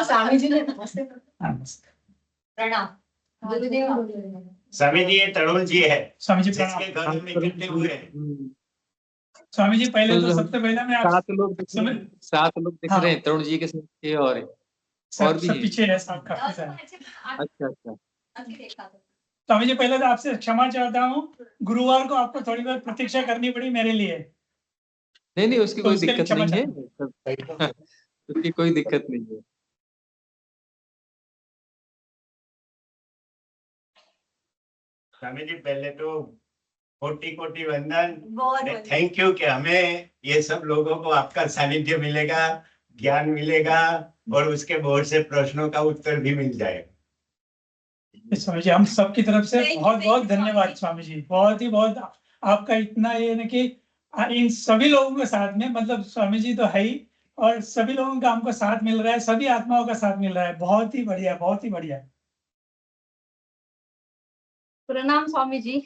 स्वामी जी ने नमस्ते प्रणाम गुरुदेव। स्वामी जी ये तरुण जी है, स्वामी जी जिसके घर में इकट्ठे हुए हैं। स्वामी जी पहले तो सबसे पहले मैं आप 7 लोग दिख रहे हैं तरुण जी के साथ ये और भी सब पीछे है साहब काफी सारे। अच्छा स्वामी जी पहले तो आपसे क्षमा चाहता हूँ, गुरुवार को आपको थोड़ी बहुत प्रतीक्षा करनी पड़ी मेरे लिए। नहीं उसकी तो कोई उसके लिए दिक्कत क्षमा नहीं है, उसकी कोई दिक्कत नहीं है। स्वामी जी पहले तो कोटि कोटि वंदन, बहुत थैंक यू कि हमें ये सब लोगों को आपका सानिध्य मिलेगा, ज्ञान मिलेगा और उसके बहुत से प्रश्नों का उत्तर भी मिल जाएगा। स्वामी जी हम सबकी तरफ से बहुत बहुत धन्यवाद स्वामी जी, बहुत आपका इतना ये ना कि इन सभी लोगों के साथ में, मतलब स्वामी जी तो है ही और सभी लोगों का हमको साथ मिल रहा है, सभी आत्माओं का साथ मिल रहा है। बहुत ही बढ़िया, बहुत ही बढ़िया। प्रणाम स्वामी जी।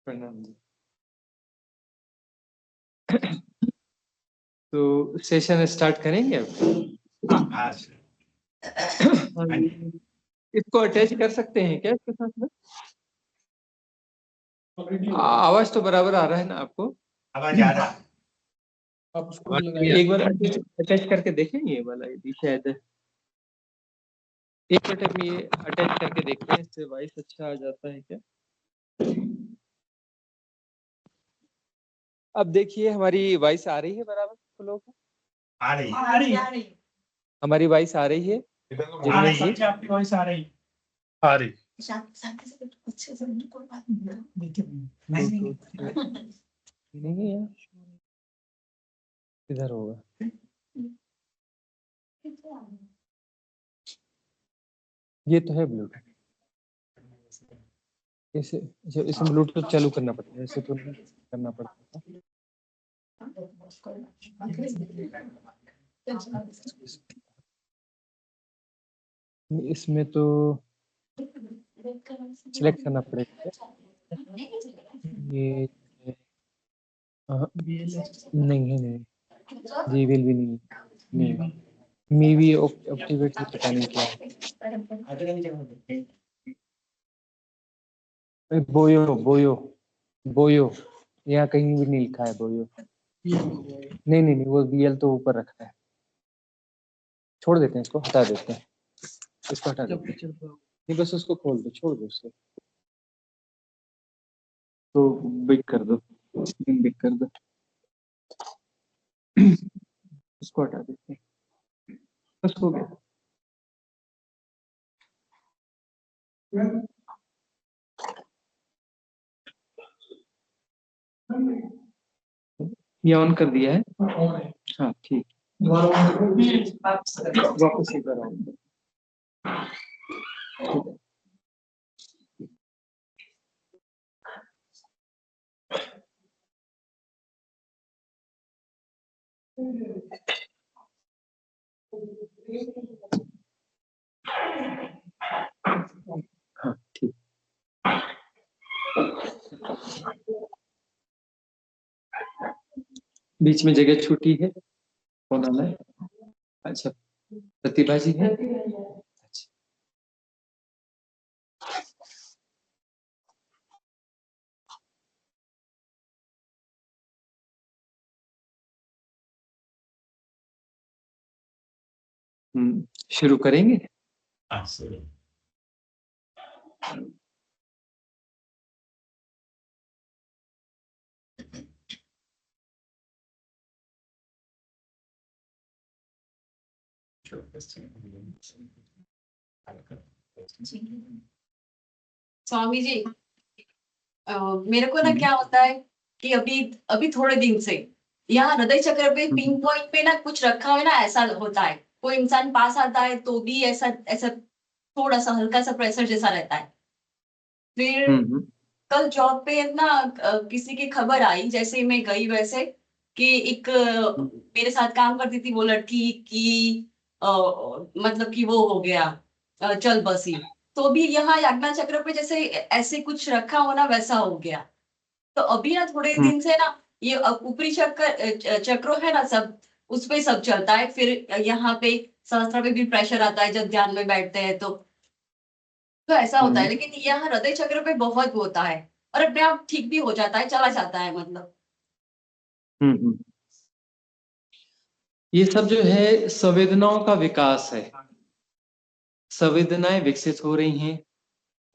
प्रणाम जी। तो सेशन स्टार्ट करेंगे अब। हाँ इसको अटैच कर सकते हैं क्या इसके साथ में? आवाज तो बराबर आ रहा है ना आपको? आवाज आ रहा है। आप उसको एक बार अटैच करके देखेंगे ये वाला, यदि शायद एक मिनट में ये अटैच करके देखते हैं, इससे वॉइस अच्छा आ जाता है क्या? अब देखिए हमारी वॉइस आ रही है बराबर लोगों को? आ रही है। हमारी वॉइस आ रही है? आपकी वॉइस आ रही है। नहीं है, किधर होगा? ये तो है ब्लूटूथ, इसे ब्लूटूथ चालू करना पड़ता है, ऐसे तो नहीं करना पड़ता था। इसमें तो सिलेक्ट करना पड़ेगा ये। नहीं है, जी विल भी नहीं मी भी एक्टिवेट है, पता नहीं क्या है। बोयो यहाँ कहीं भी नहीं लिखा है बोयो। नहीं वो बीएल तो ऊपर रखा है। छोड़ देते हैं इसको, हटा देते हैं इसको, हटा देते हैं। नहीं बस उसको खोल दो, छोड़ दो उसको, तो बिग कर दो, बिग कर दो, उसको हटा देते हैं। बस हो गया। ये ऑन कर दिया है? हाँ ठीक, वापस ही कराओ। हाँ ठीक। बीच में जगह छूटी है, कौन आना है? अच्छा प्रतिभा जी है। अच्छा शुरू करेंगे। स्वामी जी मेरे को ना क्या होता है कि अभी थोड़े दिन से यहाँ हृदय चक्र पे पिन पॉइंट पे ना कुछ रखा है ना, ऐसा होता है। कोई इंसान पास आता है तो भी ऐसा ऐसा थोड़ा सा हल्का सा प्रेशर जैसा रहता है। फिर कल जॉब पे ना किसी की खबर आई, जैसे मैं गई वैसे कि एक मेरे साथ काम करती थी वो लड़की की मतलब कि वो हो गया चल बसी। तो भी यहाँ आज्ञा चक्र पे जैसे ऐसे कुछ रखा हो ना, वैसा हो गया। तो अभी ना थोड़े दिन से ना ये ऊपरी चक्र है ना सब, उस पे सब चलता है। फिर यहाँ पे सहस्त्र पे भी प्रेशर आता है जब ध्यान में बैठते हैं तो ऐसा होता है। लेकिन यहाँ हृदय चक्र पे बहुत होता है और अपने आप ठीक भी हो जाता है, चला जाता है मतलब। हम्म। ये सब जो है संवेदनाओं का विकास है, संवेदनाएं विकसित हो रही हैं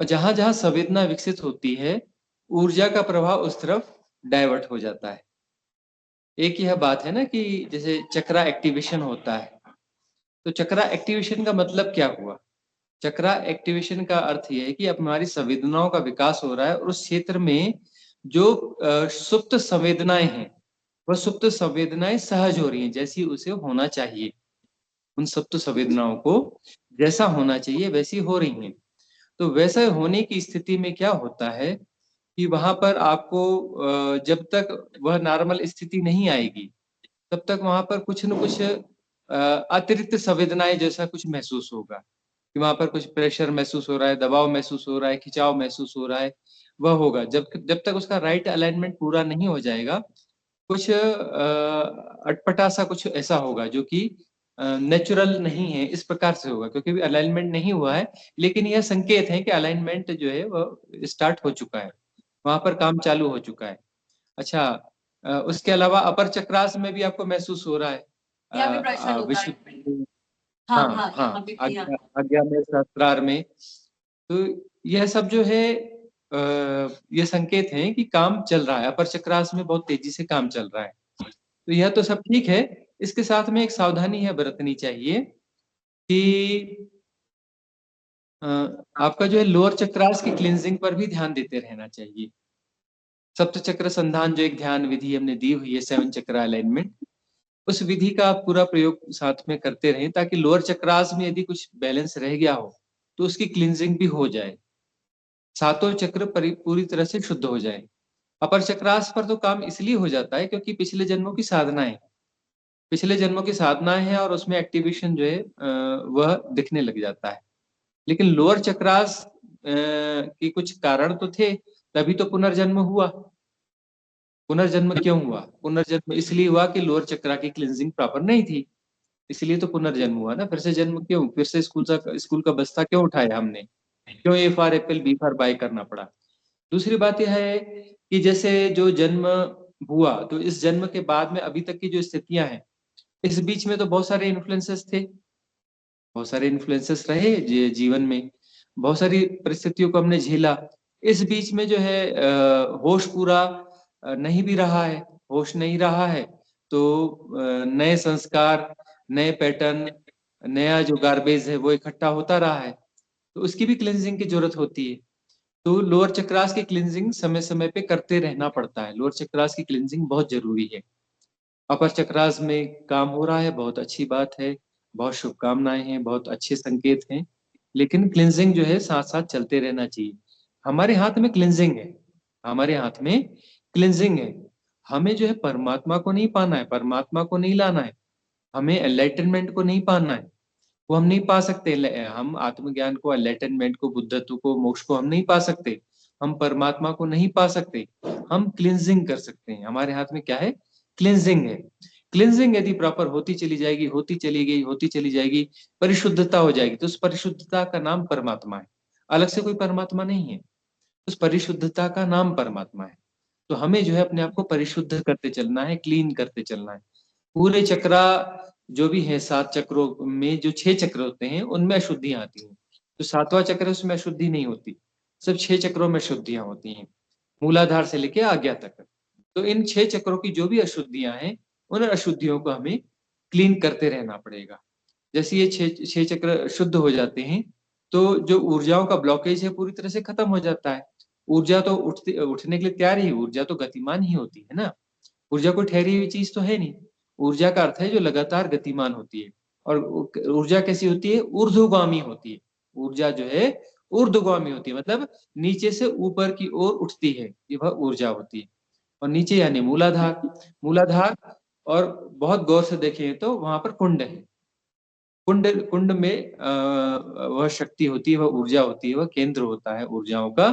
और जहां जहां संवेदना विकसित होती है ऊर्जा का प्रवाह उस तरफ डाइवर्ट हो जाता है। एक यह बात है ना कि जैसे चक्रा एक्टिवेशन होता है, तो चक्रा एक्टिवेशन का मतलब क्या हुआ? चक्रा एक्टिवेशन का अर्थ यह है कि अब हमारी संवेदनाओं का विकास हो रहा है और उस क्षेत्र में जो सुप्त संवेदनाएं हैं वह सुप्त संवेदनाएं सहज हो रही हैं, जैसी उसे होना चाहिए। उन सुप्त संवेदनाओं को जैसा होना चाहिए वैसी हो रही हैं। तो वैसा होने की स्थिति में क्या होता है कि वहां पर आपको जब तक वह नॉर्मल स्थिति नहीं आएगी तब तक वहां पर कुछ न कुछ अतिरिक्त संवेदनाएं जैसा कुछ महसूस होगा कि वहां पर कुछ प्रेशर महसूस हो रहा है, दबाव महसूस हो रहा है, खिंचाव महसूस हो रहा है, वह होगा। जब तक उसका राइट अलाइनमेंट पूरा नहीं हो जाएगा कुछ अटपटा सा कुछ ऐसा होगा जो कि नेचुरल नहीं है, इस प्रकार से होगा क्योंकि अलाइनमेंट नहीं हुआ है। लेकिन यह संकेत है कि अलाइनमेंट जो है वह स्टार्ट हो चुका है, वहां पर काम चालू हो चुका है। अच्छा, उसके अलावा अपर चक्रास में भी आपको महसूस हो रहा है यहाँ भी प्रेशर होता है। विशुद्ध, हाँ हाँ हाँ, हाँ, यहाँ भी यहाँ। आज्ञा में, सहस्त्रार में। तो यह सब जो है ये संकेत हैं कि काम चल रहा है, अपर चक्रास में बहुत तेजी से काम चल रहा है। तो यह तो सब ठीक है, इसके साथ में एक सावधानी है बरतनी चाहिए कि आपका जो है लोअर चक्रास की क्लींजिंग पर भी ध्यान देते रहना चाहिए। सप्त चक्र संधान जो एक ध्यान विधि हमने दी हुई है, 7 चक्र अलाइनमेंट, उस विधि का आप पूरा प्रयोग साथ में करते रहें ताकि लोअर चक्रास में यदि कुछ बैलेंस रह गया हो तो उसकी क्लींजिंग भी हो जाए, सातों चक्र पूरी तरह से शुद्ध हो जाए। अपर चक्रास पर तो काम इसलिए हो जाता है क्योंकि पिछले जन्मों की साधनाएं, पिछले जन्मों की साधनाएं हैं और उसमें एक्टिवेशन जो है वह दिखने लग जाता है। लेकिन लोअर चक्रास की कुछ कारण तो थे, तभी तो पुनर्जन्म हुआ। पुनर्जन्म क्यों हुआ? पुनर्जन्म इसलिए हुआ कि लोअर चक्रा की क्लींजिंग प्रॉपर नहीं थी, इसलिए तो पुनर्जन्म हुआ ना। फिर से जन्म क्यों, फिर से स्कूल का बस्ता क्यों उठाया हमने, क्यों A for apple B for boy करना पड़ा? दूसरी बात यह है कि जैसे जो जन्म हुआ तो इस जन्म के बाद में अभी तक की जो स्थितियां हैं, इस बीच में तो बहुत सारे इन्फ्लुएंसेस थे, बहुत सारे इन्फ्लुएंसेस रहे जीवन में, बहुत सारी परिस्थितियों को हमने झेला। इस बीच में जो है होश पूरा नहीं भी रहा है, होश नहीं रहा है तो नए संस्कार, नए पैटर्न, नया जो गार्बेज है वो इकट्ठा होता रहा है, तो उसकी भी क्लेंजिंग की जरूरत होती है। तो लोअर चक्रास की क्लींजिंग समय समय पे करते रहना पड़ता है, लोअर चक्रास की क्लींजिंग बहुत जरूरी है। अपर चक्रास में काम हो रहा है, बहुत अच्छी बात है, बहुत शुभकामनाएं हैं, बहुत अच्छे संकेत हैं, लेकिन क्लींजिंग जो है साथ साथ चलते रहना चाहिए। हमारे हाथ में क्लींजिंग है, हमारे हाथ में क्लींजिंग है। हमें जो है परमात्मा को नहीं पाना है, परमात्मा को नहीं लाना है, हमें एनलाइटनमेंट को नहीं पाना है, वो हम नहीं पा सकते। हम आत्मज्ञान को, एनलाइटनमेंट को, बुद्धत्व को, मोक्ष को हम नहीं पा सकते, हम परमात्मा को नहीं पा सकते। हम क्लींजिंग कर सकते हैं, हमारे हाथ में क्या है? क्लींजिंग है। क्लींजिंग यदि प्रॉपर होती चली जाएगी, होती चली गई, होती चली जाएगी, परिशुद्धता हो जाएगी, तो उस परिशुद्धता का नाम परमात्मा है, अलग से कोई परमात्मा नहीं है, उस परिशुद्धता का नाम परमात्मा है। तो हमें जो है अपने आप को परिशुद्ध करते चलना है, क्लीन करते चलना है। पूरे चक्रा जो भी है 7 चक्रों में जो 6 चक्र होते हैं उनमें अशुद्धियां आती हैं, जो 7वां चक्र है उसमें अशुद्धि नहीं होती, सब 6 चक्रों में शुद्धियां होती हैं, मूलाधार से लेके आज्ञा तक। तो इन 6 चक्रों की जो भी अशुद्धियां हैं उन अशुद्धियों को हमें क्लीन करते रहना पड़ेगा। जैसे ये 6 चक्र शुद्ध हो जाते हैं तो जो ऊर्जाओं का ब्लॉकेज है पूरी तरह से खत्म हो जाता है। ऊर्जा तो उठने के लिए तैयार ही, ऊर्जा तो गतिमान ही होती है ना, ऊर्जा कोई ठहरी हुई चीज तो है नहीं। ऊर्जा का अर्थ है जो लगातार गतिमान होती है, और ऊर्जा कैसी होती है? ऊर्ध्वगामी होती है। ऊर्जा जो है ऊर्ध्वगामी होती है, मतलब नीचे से ऊपर की ओर उठती है, ये वह ऊर्जा होती है। और नीचे यानी मूलाधार, मूलाधार, और बहुत गौर से देखें तो वहां पर कुंड है, कुंड, कुंड में वह शक्ति होती है, वह ऊर्जा होती है, वह केंद्र होता है ऊर्जाओं का,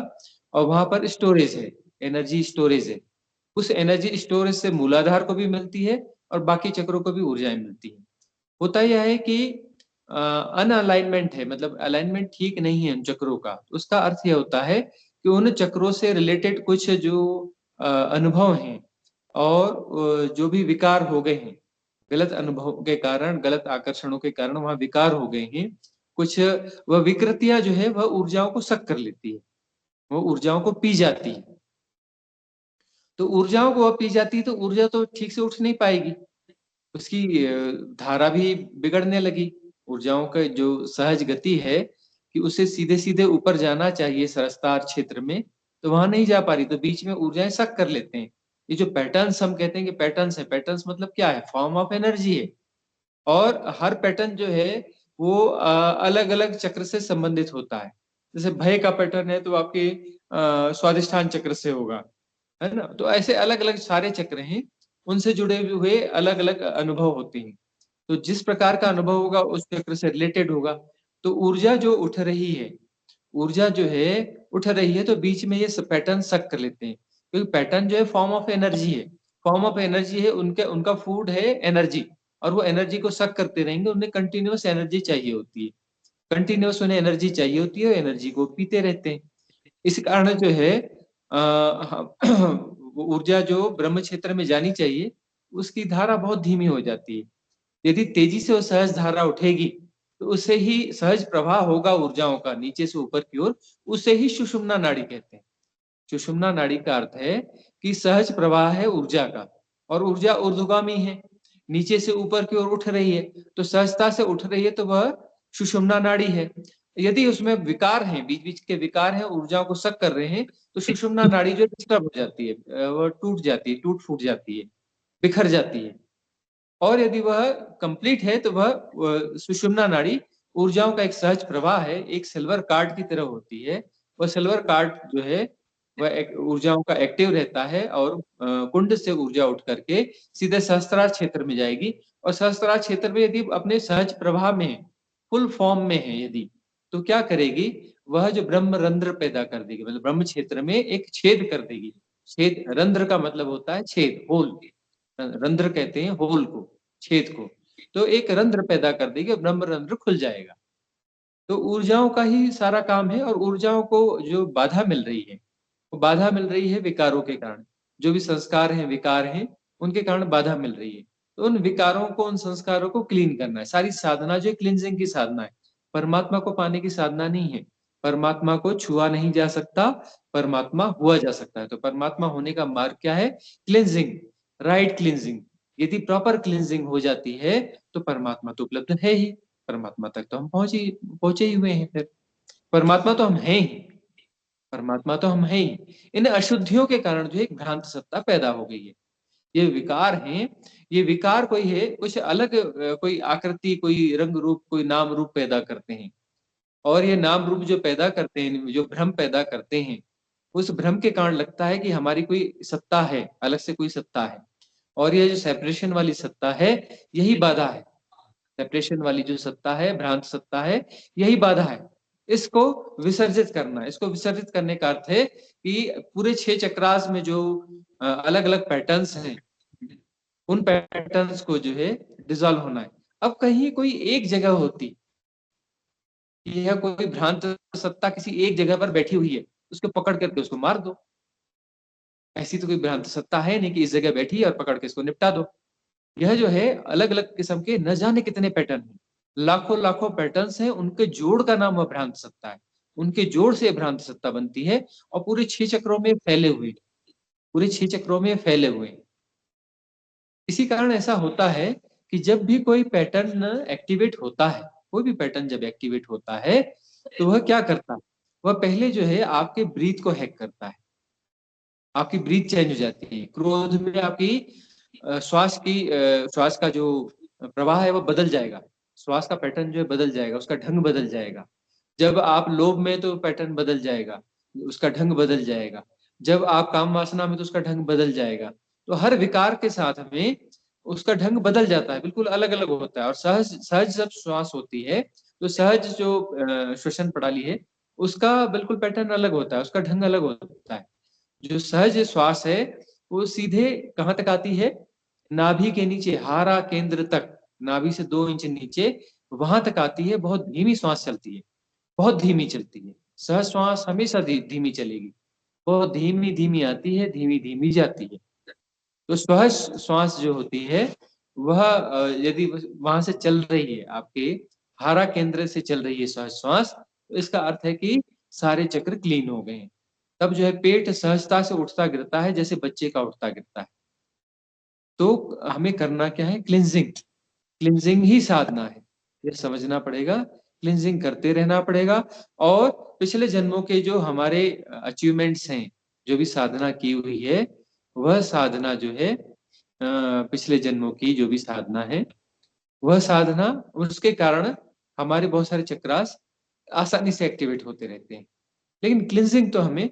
और वहां पर स्टोरेज है, एनर्जी स्टोरेज है। उस एनर्जी स्टोरेज से मूलाधार को भी मिलती है और बाकी चक्रों को भी ऊर्जाएं मिलती हैं। होता यह है कि अनअलाइनमेंट है, मतलब अलाइनमेंट ठीक नहीं है उन चक्रों का। उसका अर्थ यह होता है कि उन चक्रों से रिलेटेड कुछ जो अनुभव हैं और जो भी विकार हो गए हैं, गलत अनुभव के कारण, गलत आकर्षणों के कारण वहां विकार हो गए हैं कुछ, वह विकृतियां जो है वह ऊर्जाओं को सक कर लेती है, वो ऊर्जाओं को पी जाती है। तो ऊर्जाओं को वह पी जाती है तो ऊर्जा तो ठीक से उठ नहीं पाएगी, उसकी धारा भी बिगड़ने लगी। ऊर्जाओं का जो सहज गति है कि उसे सीधे सीधे ऊपर जाना चाहिए सरस्तार क्षेत्र में, तो वहां नहीं जा पा रही, तो बीच में ऊर्जाएं सक कर लेते हैं। ये जो पैटर्न्स हम कहते हैं कि पैटर्न्स है, पैटर्न्स मतलब क्या है? फॉर्म ऑफ एनर्जी है। और हर पैटर्न जो है वो अलग अलग चक्र से संबंधित होता है। जैसे भय का पैटर्न है तो आपके स्वादिष्ठान चक्र से होगा, है ना? तो ऐसे अलग अलग सारे चक्र हैं, उनसे जुड़े हुए अलग अलग अनुभव होते हैं। तो जिस प्रकार का अनुभव होगा उस चक्र से रिलेटेड होगा। तो ऊर्जा जो उठ रही है, ऊर्जा जो है उठ रही है, तो बीच में ये पैटर्न सक कर लेते हैं, क्योंकि पैटर्न जो है फॉर्म ऑफ एनर्जी है। फॉर्म ऑफ एनर्जी है, उनका फूड है एनर्जी, और वो एनर्जी को सक करते रहेंगे। उन्हें कंटिन्यूअस एनर्जी चाहिए होती है, कंटिन्यूअस उन्हें एनर्जी चाहिए होती है, एनर्जी को पीते रहते हैं। इस कारण जो है ऊर्जा जो ब्रह्म क्षेत्र में जानी चाहिए उसकी धारा बहुत धीमी हो जाती है। यदि तेजी से वो सहज धारा उठेगी तो उससे ही सहज प्रवाह होगा ऊर्जाओं का नीचे से ऊपर की ओर, उससे ही सुषुम्ना नाड़ी कहते हैं। सुषुम्ना नाड़ी का अर्थ है कि सहज प्रवाह है ऊर्जा का, और ऊर्जा ऊर्ध्वगामी है, नीचे से ऊपर की ओर उठ रही है, तो सहजता से उठ रही है, तो वह सुषुम्ना नाड़ी है। यदि उसमें विकार हैं, बीच बीच के विकार हैं, ऊर्जाओं को सक कर रहे हैं, तो सुषुम्ना नाड़ी जो डिस्टर्ब हो जाती है, वह टूट जाती है, टूट फूट जाती है, बिखर जाती है। और यदि वह कंप्लीट है तो वह सुषुम्ना नाड़ी ऊर्जाओं का एक सहज प्रवाह है, एक सिल्वर कार्ड की तरह होती है। वह सिल्वर कार्ड जो है वह ऊर्जाओं का एक्टिव रहता है, और कुंड से ऊर्जा उठ करके सीधे सहस्त्रार क्षेत्र में जाएगी, और सहस्त्रार क्षेत्र में यदि अपने सहज प्रवाह में फुल फॉर्म में है यदि, तो क्या करेगी? वह जो ब्रह्म रंध्र पैदा कर देगी, मतलब ब्रह्म क्षेत्र में एक छेद कर देगी। छेद, रंध्र का मतलब होता है छेद, होल। रंध्र कहते हैं होल को, छेद को। तो एक रंध्र पैदा कर देगी, ब्रह्म रंध्र खुल जाएगा। तो ऊर्जाओं का ही सारा काम है, और ऊर्जाओं को जो बाधा मिल रही है, वो बाधा मिल रही है विकारों के कारण। जो भी संस्कार हैं, विकार हैं, उनके कारण बाधा मिल रही है। तो उन विकारों को, उन संस्कारों को क्लीन करना है। सारी साधना जो है क्लींजिंग की साधना है, परमात्मा को पाने की साधना नहीं है। परमात्मा को छुआ नहीं जा सकता, परमात्मा हुआ जा सकता है। तो परमात्मा होने का मार्ग क्या है? Cleansing, right cleansing. यदि प्रॉपर क्लींजिंग हो जाती है तो परमात्मा तो उपलब्ध है ही, परमात्मा तक तो हम पहुंचे ही हुए हैं। फिर परमात्मा तो हम हैं ही, परमात्मा तो हम हैं ही। इन अशुद्धियों के कारण जो एक भ्रांत सत्ता पैदा हो गई है। ये विकार हैं, ये विकार कोई है, कुछ अलग कोई आकृति, कोई रंग रूप, कोई नाम रूप पैदा करते हैं। और ये नाम रूप जो पैदा करते हैं, जो भ्रम पैदा करते हैं, उस भ्रम के कारण लगता है कि हमारी कोई सत्ता है, अलग से कोई सत्ता है। और ये जो सेपरेशन वाली सत्ता है, यही बाधा है। सेपरेशन वाली जो सत्ता है, भ्रांत सत्ता है, यही बाधा है। इसको विसर्जित करना, इसको विसर्जित करने का अर्थ है कि पूरे 6 चक्रास में जो अलग अलग पैटर्न्स हैं, उन पैटर्न्स को जो है डिसॉल्व होना है। अब कहीं कोई एक जगह होती, यह कोई भ्रांत सत्ता किसी एक जगह पर बैठी हुई है, उसको पकड़ करके उसको मार दो। ऐसी तो कोई भ्रांत सत्ता है नहीं कि इस जगह बैठी है और पकड़ के इसको निपटा दो। यह जो है अलग अलग किस्म के न जाने कितने पैटर्न हैं, लाखों लाखों पैटर्न्स हैं, उनके जोड़ का नाम वह भ्रांत सत्ता है। उनके जोड़ से भ्रांत सत्ता बनती है, और पूरे 6 चक्रों में फैले हुए, पूरे 6 चक्रों में फैले हुए। इसी कारण ऐसा होता है कि जब भी कोई पैटर्न एक्टिवेट होता है, कोई भी पैटर्न जब एक्टिवेट होता है, तो वह क्या करता है? वह पहले जो है आपके ब्रीथ को हैक करता है, आपकी ब्रीथ चेंज हो जाती है। क्रोध में आपकी श्वास का जो प्रवाह है वो बदल जाएगा, श्वास का पैटर्न जो है बदल जाएगा, उसका ढंग बदल जाएगा। जब आप लोभ में तो पैटर्न बदल जाएगा, उसका ढंग बदल जाएगा। जब आप काम वासना में तो उसका ढंग बदल जाएगा। तो हर विकार के साथ में उसका ढंग बदल जाता है, बिल्कुल अलग अलग होता है। और सहज सहज जब श्वास होती है तो सहज जो श्वसन प्रणाली है उसका बिल्कुल पैटर्न अलग होता है, उसका ढंग अलग होता है। जो सहज श्वास है वो सीधे कहाँ तक आती है? नाभि के नीचे हारा केंद्र तक, नाभि से 2 इंच नीचे वहां तक आती है, बहुत धीमी श्वास चलती है, बहुत धीमी चलती है। सहज श्वास हमेशा धीमी चलेगी, बहुत धीमी धीमी आती है, धीमी धीमी जाती है। तो सहज श्वास जो होती है वह यदि वहां से चल रही है, आपके हारा केंद्र से चल रही है सहज श्वास, तो इसका अर्थ है कि सारे चक्र क्लीन हो गए हैं। तब जो है पेट सहजता से उठता गिरता है, जैसे बच्चे का उठता गिरता है। तो हमें करना क्या है? क्लिंजिंग। क्लिंजिंग ही साधना है, ये समझना पड़ेगा। क्लिंजिंग करते रहना पड़ेगा। और पिछले जन्मों के जो हमारे अचीवमेंट्स हैं, जो भी साधना की हुई है, वह साधना जो है पिछले जन्मों की जो भी साधना है, वह साधना, उसके कारण हमारे बहुत सारे चक्रास आसानी से एक्टिवेट होते रहते हैं। लेकिन क्लिंजिंग तो हमें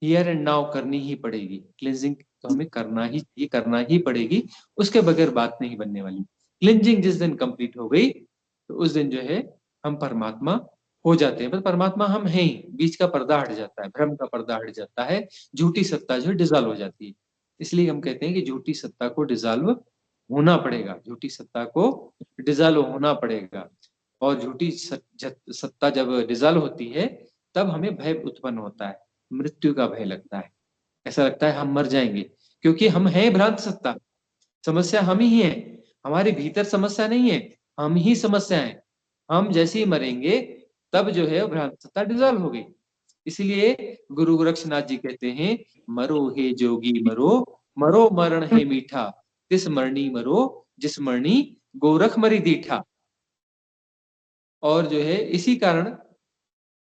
हियर एंड नाउ करनी ही पड़ेगी। क्लिंजिंग तो हमें करना ही पड़ेगी, उसके बगैर बात नहीं बनने वाली। क्लिंजिंग जिस दिन कंप्लीट हो गई तो उस दिन जो है हम परमात्मा हो जाते हैं। बस परमात्मा हम हैं ही, बीच का पर्दा हट जाता है, भ्रम का पर्दा हट जाता है, झूठी सत्ता जो डिजॉल्व हो जाती है। इसलिए हम कहते हैं कि झूठी सत्ता को डिजॉल्व होना पड़ेगा, झूठी सत्ता को डिजॉल्व होना पड़ेगा। और झूठी सत्ता जब डिजॉल्व होती है तब हमें भय उत्पन्न होता है, मृत्यु का भय लगता है। ऐसा लगता है हम मर जाएंगे, क्योंकि हम हैं भ्रांत सत्ता। समस्या हम ही हैं, हमारे भीतर समस्या नहीं है, हम ही समस्या है। हम जैसे ही मरेंगे तब जो है भ्रांत सत्ता डिजॉल्व हो गई। इसलिए गुरु गोरक्षनाथ जी कहते हैं, मरो हे जोगी मरो, मरो मरण है मीठा, तिस मरणी मरो, जिस मरणी गोरख मरी दीठा। और जो है इसी कारण,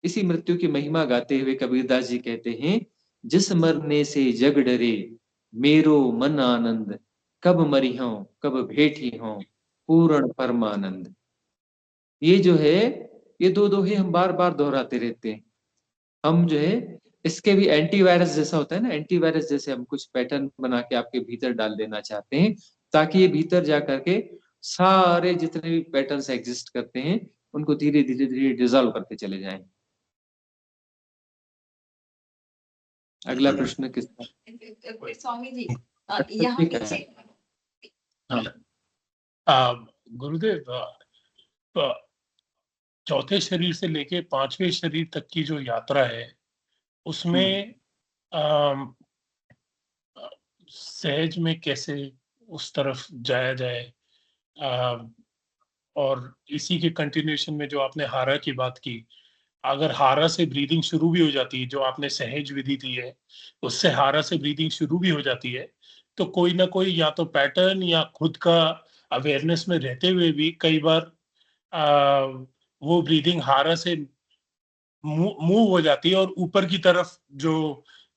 इसी मृत्यु की महिमा गाते हुए कबीरदास जी कहते हैं, जिस मरने से जग डरे मेरो मन आनंद, कब मरी हों कब भेटी हों पूर्ण परमानंद। ये जो है, ये दो दोहे हम बार बार दोहराते रहते हैं। हम जो है इसके भी एंटीवायरस जैसा होता है ना, एंटीवायरस जैसे हम कुछ पैटर्न बना के आपके भीतर डाल देना चाहते हैं, ताकि ये भीतर जा करके सारे जितने भी पैटर्न्स एग्जिस्ट करते हैं उनको धीरे धीरे धीरे डिजॉल्व करते चले जाएं। अगला प्रश्न किसका? स्वामी जी, यहाँ नीचे गुरुदेव, चौथे शरीर से लेके 5वें शरीर तक की जो यात्रा है उसमें सहज में कैसे उस तरफ जाया जाए? और इसी के कंटिन्यूएशन में जो आपने हारा की बात की, अगर हारा से ब्रीदिंग शुरू भी हो जाती है, जो आपने सहज विधि दी है उससे हारा से ब्रीदिंग शुरू भी हो जाती है, तो कोई ना कोई या तो पैटर्न या खुद का अवेयरनेस में रहते हुए भी कई बार वो ब्रीदिंग हारा से मूव हो जाती है और ऊपर की तरफ जो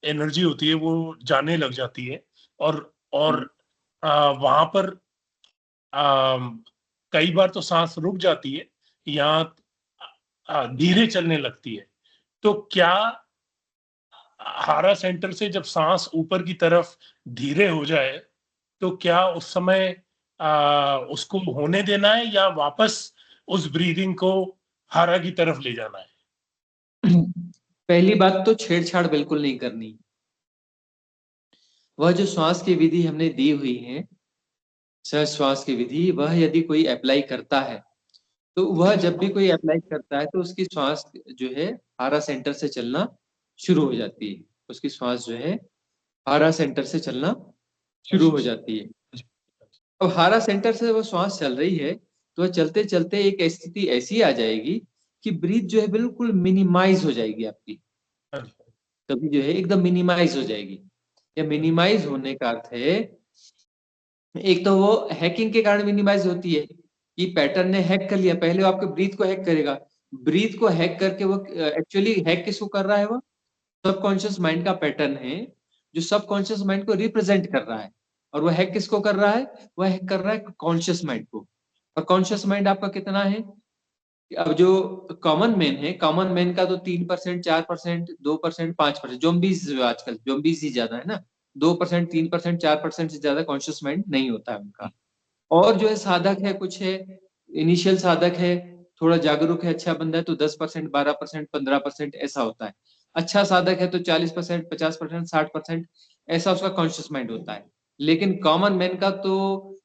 एनर्जी होती है वो जाने लग जाती है। और वहां पर कई बार तो सांस रुक जाती है या धीरे चलने लगती है। तो क्या हारा सेंटर से जब सांस ऊपर की तरफ धीरे हो जाए तो क्या उस समय उसको होने देना है या वापस उस ब्रीदिंग को हारा की तरफ ले जाना है? पहली बात तो छेड़छाड़ बिल्कुल नहीं करनी। वह जो श्वास की विधि हमने दी हुई है, सहज श्वास की विधि, वह यदि कोई अप्लाई करता है तो वह जब भी कोई अप्लाई करता है तो उसकी श्वास जो है हारा सेंटर से चलना शुरू हो जाती है। उसकी श्वास जो है हारा सेंटर से चलना शुरू हो जाती है। अब हारा सेंटर से वो श्वास चल रही है तो वह चलते चलते एक स्थिति ऐसी आ जाएगी कि ब्रीथ जो है बिल्कुल मिनिमाइज हो जाएगी आपकी, कभी जो है एकदम मिनिमाइज हो जाएगी। या मिनिमाइज होने का अर्थ है, एक तो वो हैकिंग के कारण मिनिमाइज होती है कि पैटर्न ने हैक कर लिया, पहले वो आपके ब्रीथ को हैक करेगा, ब्रीथ को हैक करके वो एक्चुअली हैक किसको कर रहा है? वो सबकॉन्शियस माइंड का पैटर्न है जो सबकॉन्शियस माइंड को रिप्रेजेंट कर रहा है। और वो हैक किसको कर रहा है? वो हैक कर रहा है कॉन्शियस माइंड को। और कॉन्शियस माइंड आपका कितना है? अब जो कॉमन मैन है, कॉमन मैन का तो 3%, 4%, 2%, 5%, जोम्बीज आजकल जोम्बीज ही ज्यादा है ना, 2%, 3%, 4% से ज्यादा कॉन्शियस माइंड नहीं होता है उनका। और जो है साधक है, कुछ है इनिशियल साधक है, थोड़ा जागरूक है, अच्छा बंदा है तो 10%, 12%, 15% ऐसा होता है। अच्छा साधक है तो 40%, 50%, 60% ऐसा उसका कॉन्शियस माइंड होता है। लेकिन कॉमन मैन का तो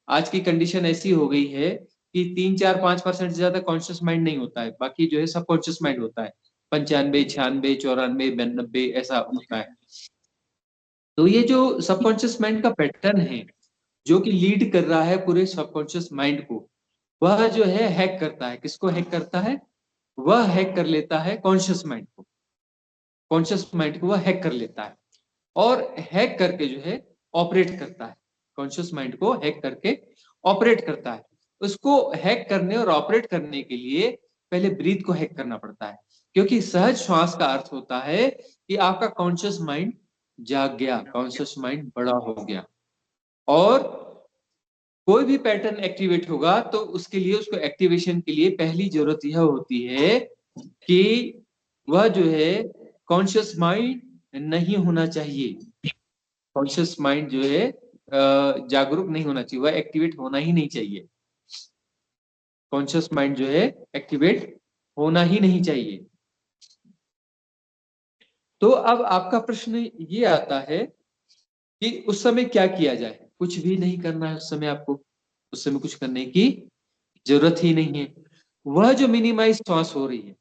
आज की कंडीशन ऐसी हो गई है कि 3-4-5% से ज्यादा कॉन्शियस माइंड नहीं होता है, बाकी जो है सबकॉन्शियस माइंड होता है, 95, 96, 94, 92 ऐसा होता है। तो ये जो सबकॉन्शियस माइंड का पैटर्न है जो कि लीड कर रहा है पूरे सबकॉन्शियस माइंड को, वह जो है हैक करता है। किसको हैक करता है? वह हैक कर लेता है कॉन्शियस माइंड को। कॉन्शियस माइंड को वह हैक कर लेता है और हैक करके जो है ऑपरेट करता है। कॉन्शियस माइंड को हैक करके ऑपरेट करता है। उसको हैक करने और ऑपरेट करने के लिए पहले ब्रीथ को हैक करना पड़ता है, क्योंकि सहज श्वास का अर्थ होता है कि आपका कॉन्शियस माइंड जाग गया, कॉन्शियस माइंड बड़ा हो गया। और कोई भी पैटर्न एक्टिवेट होगा तो उसके लिए, उसको एक्टिवेशन के लिए पहली जरूरत यह होती है कि वह जो है कॉन्शियस माइंड नहीं होना चाहिए। कॉन्शियस माइंड जो है जागरूक नहीं होना चाहिए, वह एक्टिवेट होना ही नहीं चाहिए। कॉन्शियस माइंड जो है एक्टिवेट होना ही नहीं चाहिए। तो अब आपका प्रश्न ये आता है कि उस समय क्या किया जाए? कुछ भी नहीं करना है उस समय आपको, उस समय कुछ करने की जरूरत ही नहीं है। वह जो मिनिमाइज श्वास हो रही है,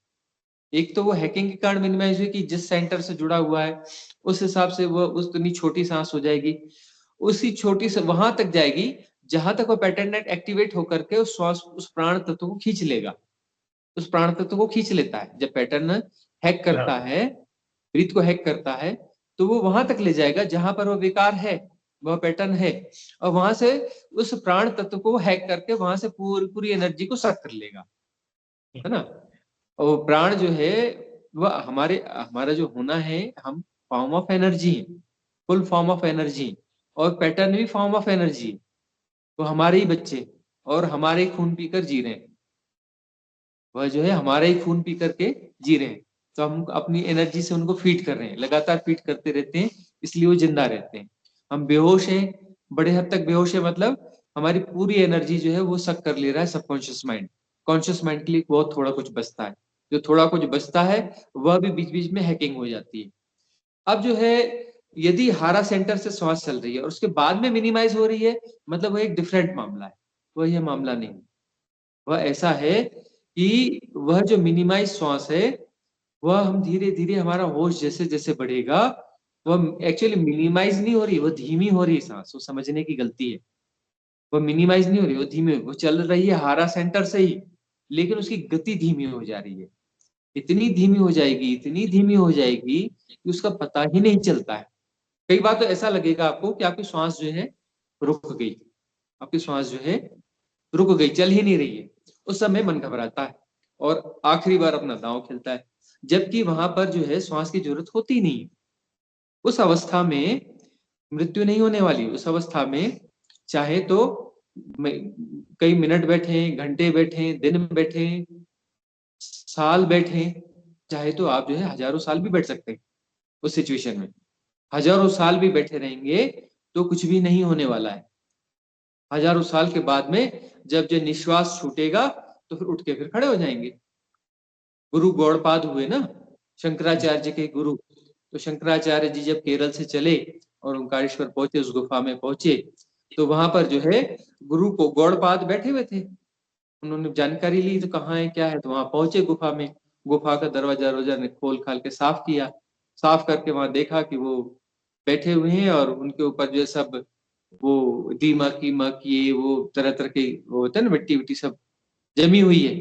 एक तो वो हैकिंग के कारण मिनिमाइज हुई कि जिस सेंटर से जुड़ा हुआ है उस हिसाब से वो उतनी छोटी सांस हो जाएगी, उसी छोटी से वहां तक जाएगी जहां तक वो पैटर्न नेट एक्टिवेट होकर के उस श्वास, उस प्राण तत्व को खींच लेगा, उस प्राण तत्व को खींच लेता है। जब पैटर्न हैक करता है, ब्रीथ को हैक करता है, तो वो वहां तक ले जाएगा जहां पर वो विकार है, वह पैटर्न है, और वहां से उस प्राण तत्व को हैक करके वहां से पूरी एनर्जी को सक कर लेगा, है ना। और प्राण जो है वह हमारा जो होना है, हम form of energy, full form of energy, और पैटर्न भी फॉर्म ऑफ एनर्जी। वो हमारे ही बच्चे और हमारे ही खून पीकर जी रहे हैं, वह जो है हमारा ही खून पी करके जी रहे हैं। तो हम अपनी एनर्जी से उनको फीड कर रहे हैं, लगातार फीड करते रहते हैं, इसलिए वो जिंदा रहते हैं। हम बेहोश हैं, बड़े हद तक बेहोश है, मतलब हमारी पूरी एनर्जी जो है वो सक कर ले रहा है सबकॉन्शियस माइंड। कॉन्शियस माइंड के लिए बहुत थोड़ा कुछ बचता है, जो थोड़ा कुछ बचता है वह भी बीच बीच में हैकिंग हो जाती है। अब जो है यदि हारा सेंटर से श्वास चल रही है और उसके बाद में मिनिमाइज हो रही है, मतलब वह एक डिफरेंट मामला है, वह यह मामला नहीं। वह ऐसा है कि वह जो मिनिमाइज श्वास है, वह हम धीरे धीरे, हमारा होश जैसे जैसे बढ़ेगा, वह एक्चुअली मिनिमाइज नहीं हो रही, वह धीमी हो रही सांस, वो समझने की गलती है। वह मिनिमाइज नहीं हो रही, वो धीमी, वो चल रही है हारा सेंटर से ही, लेकिन उसकी गति धीमी हो जा रही है। इतनी धीमी हो जाएगी, इतनी धीमी हो जाएगी कि उसका पता ही नहीं चलता है। कई बार तो ऐसा लगेगा आपको कि आपकी श्वास जो है रुक गई, आपकी श्वास जो है रुक गई, चल ही नहीं रही है। उस समय मन घबराता है और आखिरी बार अपना दांव खेलता है, जबकि वहां पर जो है श्वास की जरूरत होती नहीं है। उस अवस्था में मृत्यु नहीं होने वाली। उस अवस्था में चाहे तो कई मिनट बैठे, घंटे बैठे, दिन बैठे, साल बैठे, चाहे तो आप जो है हजारों साल भी बैठ सकते हैं। उस सिचुएशन में हजारों साल भी बैठे रहेंगे तो कुछ भी नहीं होने वाला है। हजारों साल के बाद में जब जो निश्वास छूटेगा तो फिर उठ के फिर खड़े हो जाएंगे। गुरु गौड़पाद हुए ना, शंकराचार्य जी के गुरु। तो शंकराचार्य जी जब केरल से चले और ओंकारेश्वर पहुंचे, उस गुफा में पहुंचे, तो वहां पर जो है गुरु को गौड़पाद बैठे हुए थे। उन्होंने जानकारी ली तो कहाँ है क्या है, तो वहां पहुंचे गुफा में। गुफा का दरवाजा ने खोल खाल के साफ किया, साफ करके वहां देखा कि वो बैठे हुए हैं और उनके ऊपर जो सब वो दीमक कीमक, ये वो तरह तरह के वो होता है ना, मिट्टी विट्टी सब जमी हुई है।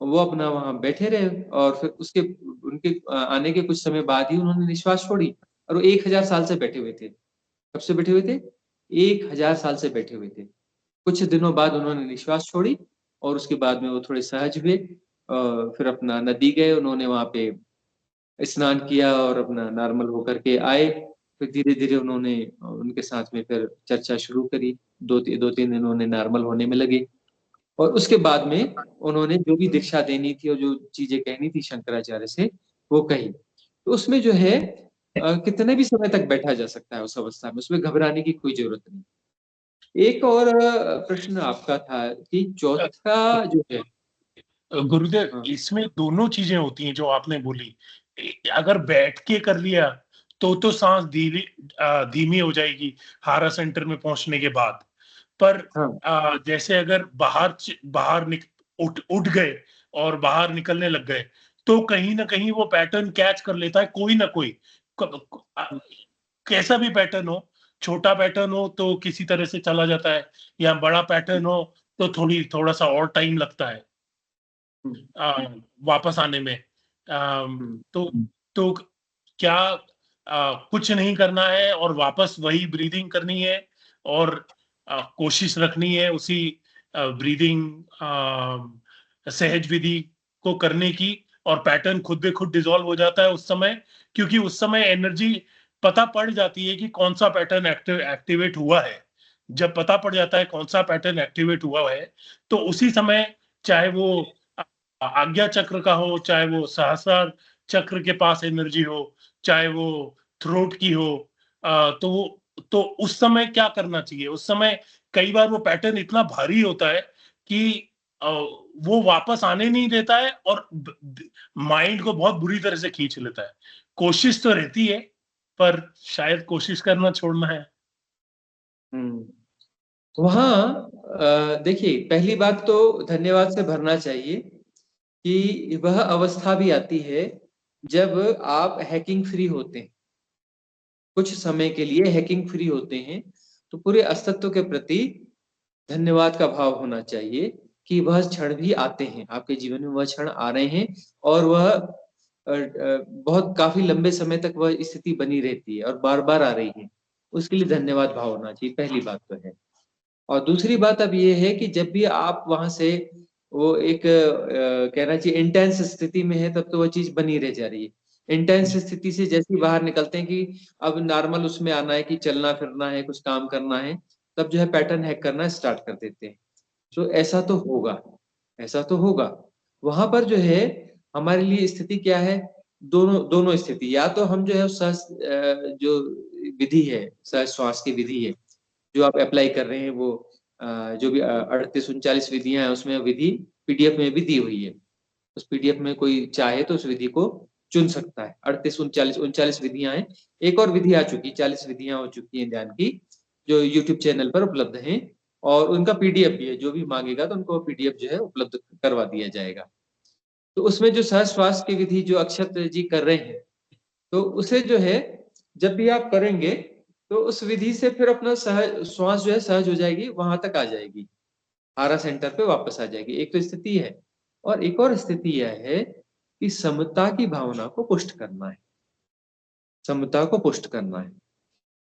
वो अपना वहां बैठे रहे और फिर उसके उनके आने के कुछ समय बाद ही उन्होंने निश्वास छोड़ी। और वो 1000 साल से बैठे हुए थे। कब से बैठे हुए थे? 1000 साल से बैठे हुए थे। कुछ दिनों बाद उन्होंने निश्वास छोड़ी और उसके बाद में वो थोड़े सहज हुए, फिर अपना नदी गए, उन्होंने वहां पे स्नान किया और अपना नॉर्मल होकर के आए। फिर धीरे धीरे उन्होंने उनके साथ में फिर चर्चा शुरू करी। 2-3 दिन उन्होंने नॉर्मल होने में लगे और उसके बाद में उन्होंने जो भी दीक्षा देनी थी और जो चीजें कहनी थी शंकराचार्य से वो कही। तो उसमें जो है कितने भी समय तक बैठा जा सकता है उस अवस्था में, उसमें घबराने की कोई जरूरत नहीं। एक और प्रश्न आपका था कि चौथा जो है, गुरुदेव, हाँ। इसमें दोनों चीजें होती हैं जो आपने बोली। अगर बैठ के कर लिया तो सांस धीमी हो जाएगी हारा सेंटर में पहुंचने के बाद। पर हाँ। जैसे अगर उठ गए और बाहर निकलने लग गए, तो कहीं ना कहीं वो पैटर्न कैच कर लेता है कोई ना कोई, कैसा भी पैटर्न हो, छोटा पैटर्न हो तो किसी तरह से चला जाता है, या बड़ा पैटर्न हो तो थोड़ा सा और टाइम लगता है वापस आने में। तो क्या कुछ नहीं करना है और वापस वही ब्रीदिंग करनी है और कोशिश रखनी है उसी ब्रीदिंग सहज विधि को करने की, और पैटर्न खुद ब खुद डिसॉल्व हो जाता है उस समय, क्योंकि उस समय एनर्जी पता पड़ जाती है कि कौन सा पैटर्न एक्टिवेट हुआ है। जब पता पड़ जाता है कौन सा पैटर्न एक्टिवेट हुआ है, तो उसी समय, चाहे वो आज्ञा चक्र का हो, चाहे वो सहस्रार चक्र के पास एनर्जी हो, चाहे वो थ्रोट की हो, तो उस समय क्या करना चाहिए? उस समय कई बार वो पैटर्न इतना भारी होता है कि वो वापस आने नहीं देता है और माइंड को बहुत बुरी तरह से खींच लेता है। कोशिश तो रहती है, पर शायद कोशिश करना छोड़ना है। वहाँ देखिए, पहली बात तो धन्यवाद से भरना चाहिए कि वह अवस्था भी आती है जब आप हैकिंग फ्री होते हैं, कुछ समय के लिए हैकिंग फ्री होते हैं, तो पूरे अस्तित्व के प्रति धन्यवाद का भाव होना चाहिए कि वह क्षण भी आते हैं, आपके जीवन में वह क्षण आ रहे हैं और वह बहुत काफी लंबे समय तक वह स्थिति बनी रहती है और बार-बार आ रही है। उसके लिए धन्यवाद भाव होना चाहिए, पहली बात तो है। और दूसरी बात अब ये है कि जब भी आप वहां से वो एक कहना चाहिए इंटेंस स्थिति में है, तब तो वह चीज बनी रह जा रही है। इंटेंस स्थिति से जैसे ही बाहर निकलते हैं कि अब नॉर्मल उसमें आना है कि चलना फिरना है, कुछ काम करना है, तब जो है पैटर्न हैक करना स्टार्ट कर देते हैं। तो ऐसा तो होगा, ऐसा तो होगा। वहां पर जो है हमारे लिए स्थिति क्या है, दोनों स्थिति, या तो हम जो है जो विधि है, सहज श्वास की विधि है जो आप अप्लाई कर रहे हैं, वो जो भी 38-39 विधियां हैं उसमें विधि पीडीएफ में भी दी हुई है। उस पीडीएफ में कोई चाहे तो उस विधि को चुन सकता है। 38-39 विधियां हैं। एक और विधि आ चुकी, 40 विधियां हो चुकी हैं ध्यान की, जो यूट्यूब चैनल पर उपलब्ध हैं, और उनका पीडीएफ भी है। जो भी मांगेगा तो उनको पीडीएफ जो है उपलब्ध करवा दिया जाएगा। तो उसमें जो सहज श्वास की विधि जो अक्षत जी कर रहे हैं, तो उसे जो है जब भी आप करेंगे तो उस विधि से फिर अपना सहज श्वास जो है सहज हो जाएगी, वहां तक आ जाएगी, हारा सेंटर पे वापस आ जाएगी। एक तो स्थिति है, और एक और स्थिति यह है कि समता की भावना को पुष्ट करना है। समता को पुष्ट करना है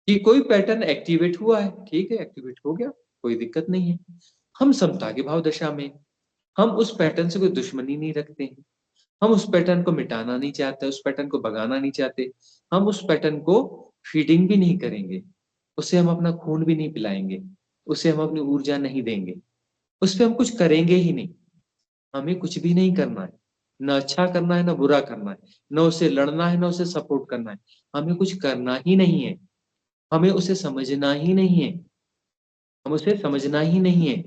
कि कोई पैटर्न एक्टिवेट हुआ है, ठीक है, एक्टिवेट हो गया, कोई दिक्कत नहीं है। हम समता की भाव दशा में, हम उस पैटर्न से कोई दुश्मनी नहीं रखते हैं, हम उस पैटर्न को मिटाना नहीं चाहते, उस पैटर्न को भगाना नहीं चाहते, हम उस पैटर्न को फीडिंग भी नहीं करेंगे, उसे हम अपना खून भी नहीं पिलाएंगे, उसे हम अपनी ऊर्जा नहीं देंगे, उस पर हम कुछ करेंगे ही नहीं। हमें कुछ भी नहीं करना है, न अच्छा करना है, न बुरा करना है, न उसे लड़ना है, न उसे सपोर्ट करना है। हमें कुछ करना ही नहीं है, हमें उसे समझना ही नहीं है, हम उसे समझना ही नहीं है।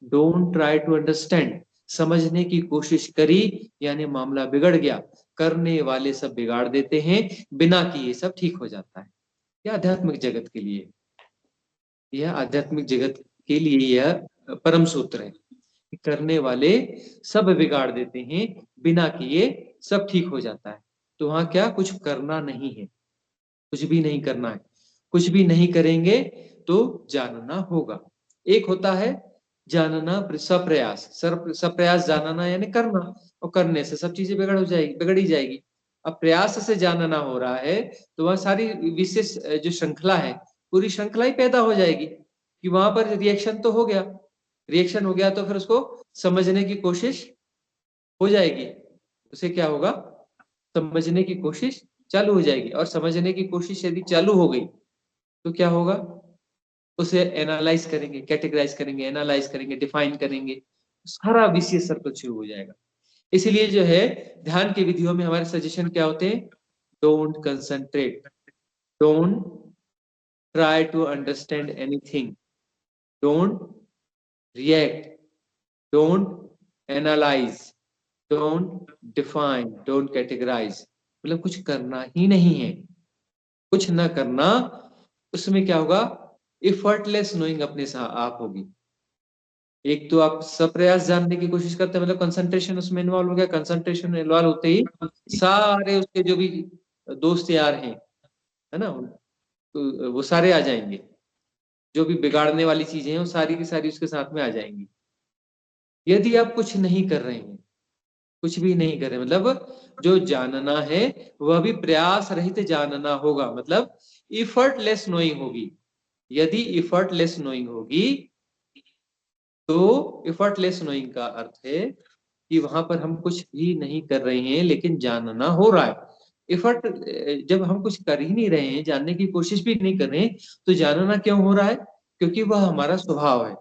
Don't try to understand. समझने की कोशिश करी यानी मामला बिगड़ गया। करने वाले सब बिगाड़ देते हैं, बिना किए सब ठीक हो जाता है। यह आध्यात्मिक जगत के लिए, यह आध्यात्मिक जगत के लिए यह परम सूत्र है। करने वाले सब बिगाड़ देते हैं, बिना किए सब ठीक हो जाता है। तो वहां क्या कुछ करना नहीं है, कुछ भी नहीं करना है। कुछ भी नहीं करेंगे तो जानना होगा। एक होता है जानना सप्रयास, सप्रयास जानना यानी करना, और करने से सब चीजें बिगड़ ही जाएगी। अब प्रयास से जानना हो रहा है तो वह सारी विशेष जो श्रृंखला है, पूरी श्रृंखला ही पैदा हो जाएगी कि वहां पर रिएक्शन तो हो गया, रिएक्शन हो गया तो फिर उसको समझने की कोशिश हो जाएगी। उसे क्या होगा, समझने की कोशिश चालू हो जाएगी, और समझने की कोशिश यदि चालू हो गई तो क्या होगा, उसे एनालाइज करेंगे, कैटेगराइज करेंगे, एनालाइज करेंगे, डिफाइन करेंगे, सारा विशेष सर्कल शुरू हो जाएगा। इसीलिए जो है ध्यान की विधियों में हमारे सजेशन क्या होते हैं, don't concentrate, don't try to understand anything, don't react, don't analyse, don't define, don't categorise. मतलब कुछ करना ही नहीं है, कुछ न करना, उसमें क्या होगा, इफर्टलेस नोइंग अपने आप होगी। एक तो आप सप्रयास जानने की कोशिश करते हैं, मतलब कंसंट्रेशन उसमें इन्वॉल्व हो गया, कंसंट्रेशन इन्वॉल्व होते ही सारे उसके जो भी दोस्त यार हैं, है ना, तो वो सारे आ जाएंगे, जो भी बिगाड़ने वाली चीजें हैं वो सारी की सारी उसके साथ में आ जाएंगी। यदि आप कुछ नहीं कर रहे हैं, कुछ भी नहीं कर रहे, मतलब जो जानना है वह भी प्रयास रहित जानना होगा, मतलब इफर्टलेस नोइंग होगी। यदि इफर्टलेस नोइंग होगी तो इफर्टलेस नोइंग का अर्थ है कि वहां पर हम कुछ भी नहीं कर रहे हैं लेकिन जानना हो रहा है। इफर्ट, जब हम कुछ कर ही नहीं रहे हैं, जानने की कोशिश भी नहीं कर रहे हैं, तो जानना क्यों हो रहा है? क्योंकि वह हमारा स्वभाव है,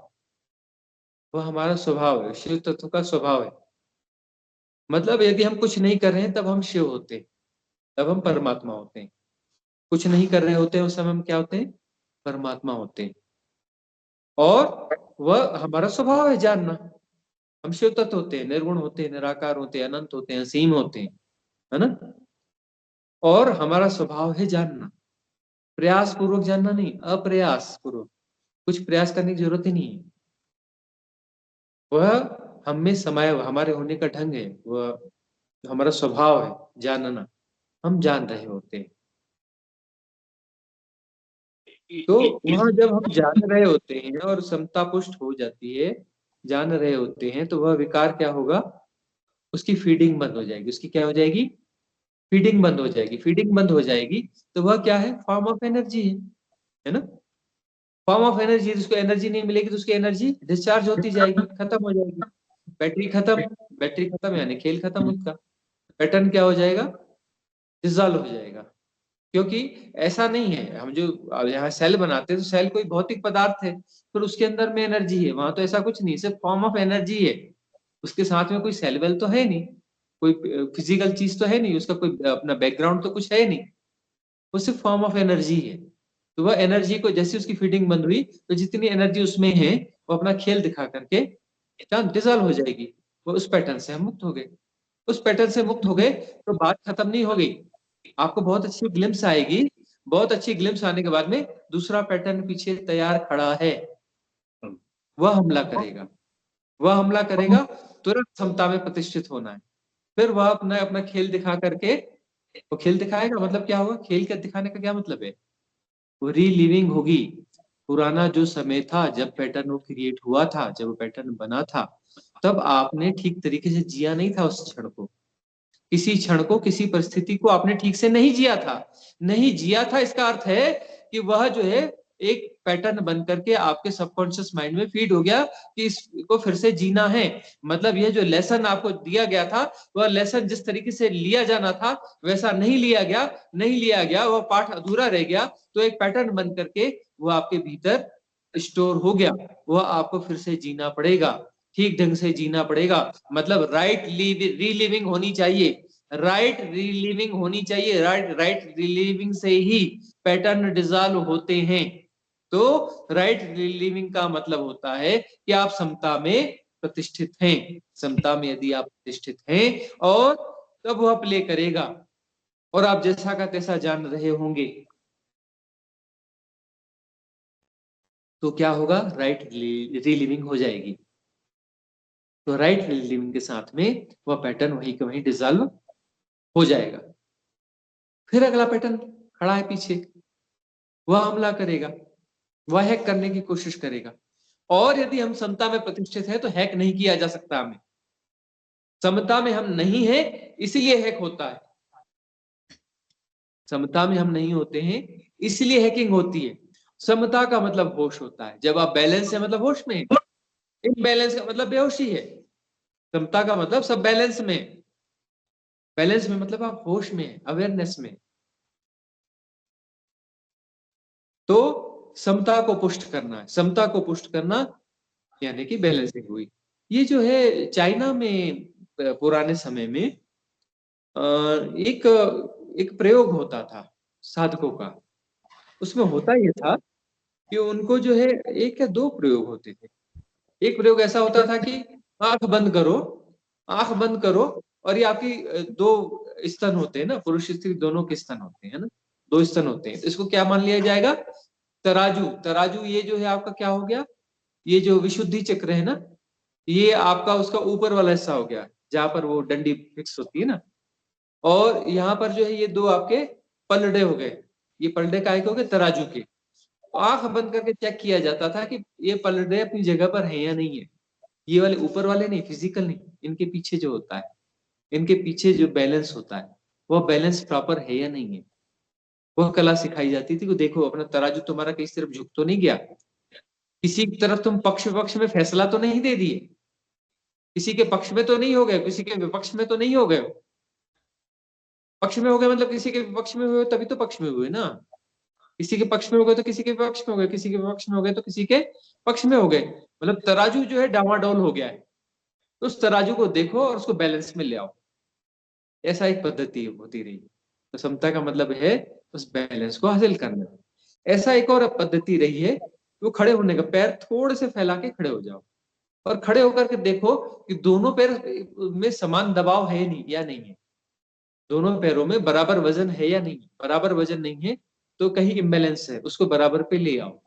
वह हमारा स्वभाव है, शिव तत्व का स्वभाव है। मतलब यदि हम कुछ नहीं कर रहे हैं तब हम शिव होते हैं, तब हम परमात्मा होते हैं। कुछ नहीं कर रहे होते हैं उस समय हम क्या होते हैं? परमात्मा होते हैं। और वह हमारा स्वभाव है जानना। हम शिव तत्व होते हैं, निर्गुण होते हैं, निराकार होते हैं, अनंत होते हैं, असीम होते हैं, है ना। और हमारा स्वभाव है जानना, प्रयास पूर्वक जानना नहीं, अप्रयास पूर्वक, कुछ प्रयास करने की जरूरत ही नहीं है। वह हम में समाया हुआ हमारे होने का ढंग है, वह हमारा स्वभाव है जानना, हम जान रहे होते हैं। तो वहां जब हम जान रहे होते हैं और समता पुष्ट हो जाती है, जान रहे होते हैं, तो वह विकार क्या होगा? उसकी फीडिंग बंद हो जाएगी। उसकी क्या हो जाएगी? फीडिंग बंद हो जाएगी। फीडिंग बंद हो जाएगी तो वह क्या है? फॉर्म ऑफ एनर्जी है ना। फॉर्म ऑफ एनर्जी, जिसको एनर्जी नहीं मिलेगी तो उसकी एनर्जी डिस्चार्ज होती जाएगी, खत्म हो जाएगी। बैटरी खत्म, बैटरी खत्म यानी खेल खत्म उसका। पैटर्न क्या हो जाएगा? डिसॉल्व हो जाएगा। क्योंकि ऐसा नहीं है, हम जो अब यहाँ सेल बनाते हैं तो सेल कोई भौतिक पदार्थ है, फिर उसके अंदर में एनर्जी है, वहां तो ऐसा कुछ नहीं, सिर्फ फॉर्म ऑफ एनर्जी है। उसके साथ में कोई सेल वेल तो है नहीं, कोई फिजिकल चीज तो है नहीं, उसका कोई अपना बैकग्राउंड तो कुछ है नहीं, वो सिर्फ फॉर्म ऑफ एनर्जी है। तो वह एनर्जी को जैसे उसकी फीडिंग बंद हुई तो जितनी एनर्जी उसमें है वो अपना खेल दिखा करके डिसॉल्व हो जाएगी। वो उस पैटर्न से हम मुक्त हो गए। उस पैटर्न से मुक्त हो गए तो बात खत्म नहीं हो गई। आपको बहुत अच्छी ग्लिम्स आएगी, बहुत अच्छी ग्लिम्स आने के बाद में दूसरा पैटर्न पीछे तैयार खड़ा है, वह हमला करेगा। वह हमला करेगा, तुरंत क्षमता में प्रतिष्ठित होना है। फिर वह अपना अपना खेल दिखा करके, वो खेल दिखाएगा, मतलब क्या होगा? खेल का दिखाने का क्या मतलब है? वो रीलिविंग होगी। पुराना जो समय था जब पैटर्न वो क्रिएट हुआ था, जब वो पैटर्न बना था, तब आपने ठीक तरीके से जिया नहीं था उस क्षण को। किसी क्षण को, किसी परिस्थिति को आपने ठीक से नहीं जिया था। नहीं जिया था इसका अर्थ है कि वह जो है एक पैटर्न बन करके आपके सबकॉन्शियस माइंड में फीड हो गया कि इसको फिर से जीना है। मतलब यह जो लेसन आपको दिया गया था, वह लेसन जिस तरीके से लिया जाना था वैसा नहीं लिया गया, नहीं लिया गया, वह पाठ अधूरा रह गया। तो एक पैटर्न बन करके वो आपके भीतर स्टोर हो गया, वह आपको फिर से जीना पड़ेगा, ठीक ढंग से जीना पड़ेगा। मतलब राइट रीलिविंग होनी चाहिए, राइट रीलिविंग होनी चाहिए, राइट रीलिविंग से ही पैटर्न डिसॉल्व होते हैं। तो राइट रीलिविंग का मतलब होता है कि आप समता में प्रतिष्ठित हैं। समता में यदि आप प्रतिष्ठित हैं और तब वह प्ले करेगा और आप जैसा का तैसा जान रहे होंगे, तो क्या होगा? राइट रीलिविंग हो जाएगी। तो राइट रीलिविंग के साथ में वह पैटर्न वहीं के वहीं डिसॉल्व हो जाएगा। फिर अगला पैटर्न खड़ा है पीछे, वह हमला करेगा, वह हैक करने की कोशिश करेगा। और यदि हम समता में प्रतिष्ठित है तो हैक नहीं किया जा सकता हमें। समता में हम नहीं है इसीलिए हैक होता है। समता में हम नहीं होते हैं इसलिए हैकिंग होती है। समता का मतलब होश होता है, जब आप बैलेंस है मतलब होश में है। इम्बैलेंस का मतलब बेहोशी है। समता का मतलब सब बैलेंस में, बैलेंस में मतलब आप होश में, अवेयरनेस में। तो समता को पुष्ट करना है, समता को पुष्ट करना यानी कि बैलेंसिंग हुई। ये जो है चाइना में पुराने समय में एक एक प्रयोग होता था साधकों का। उसमें होता ये था कि उनको जो है एक या दो प्रयोग होते थे। एक प्रयोग ऐसा होता था कि आंख बंद करो, आंख बंद करो, और ये आपकी दो स्तन होते हैं ना, पुरुष स्त्री दोनों के स्तन होते हैं ना, 2 स्तन होते हैं, तो इसको क्या मान लिया जाएगा? तराजू। तराजू ये जो है आपका क्या हो गया? ये जो विशुद्धि चक्र है ना, ये आपका उसका ऊपर वाला हिस्सा हो गया, जहां पर वो डंडी फिक्स होती है ना। और यहाँ पर जो है ये 2 आपके पलड़े हो गए। ये पलड़े काहे के हो गए? तराजू के। आंख बंद करके चेक किया जाता था कि ये पलड़े अपनी जगह पर है या नहीं है। ये वाले ऊपर वाले नहीं, फिजिकल नहीं, इनके पीछे जो होता है, इनके पीछे जो बैलेंस होता है, वो बैलेंस प्रॉपर है या नहीं है, वो कला सिखाई जाती थी कि देखो अपना तराजू तुम्हारा किसी तरफ झुक तो नहीं गया, किसी की तरफ तुम पक्ष विपक्ष में फैसला तो नहीं दे दिए, किसी के पक्ष में तो नहीं हो गए, किसी के विपक्ष में तो नहीं हो गए। पक्ष में हो गए मतलब किसी के विपक्ष में हुए तभी तो पक्ष में हुए ना। किसी के पक्ष में हो गए तो किसी के विपक्ष में हो गए, किसी के विपक्ष में हो गए तो किसी के पक्ष में हो गए। मतलब तराजू जो है डामाडोल हो गया है, तो उस तराजू को देखो और उसको बैलेंस में ले आओ। ऐसा एक पद्धति होती रही। तो समता का मतलब है उस बैलेंस को हासिल करना। ऐसा एक और पद्धति रही है, वो खड़े होने का, पैर थोड़े से फैला के खड़े हो जाओ और खड़े होकर के देखो कि दोनों पैर में समान दबाव है नहीं या नहीं है, दोनों पैरों में बराबर वजन है या नहीं। बराबर वजन नहीं है तो कहीं इम्बैलेंस है, उसको बराबर पे ले आओ।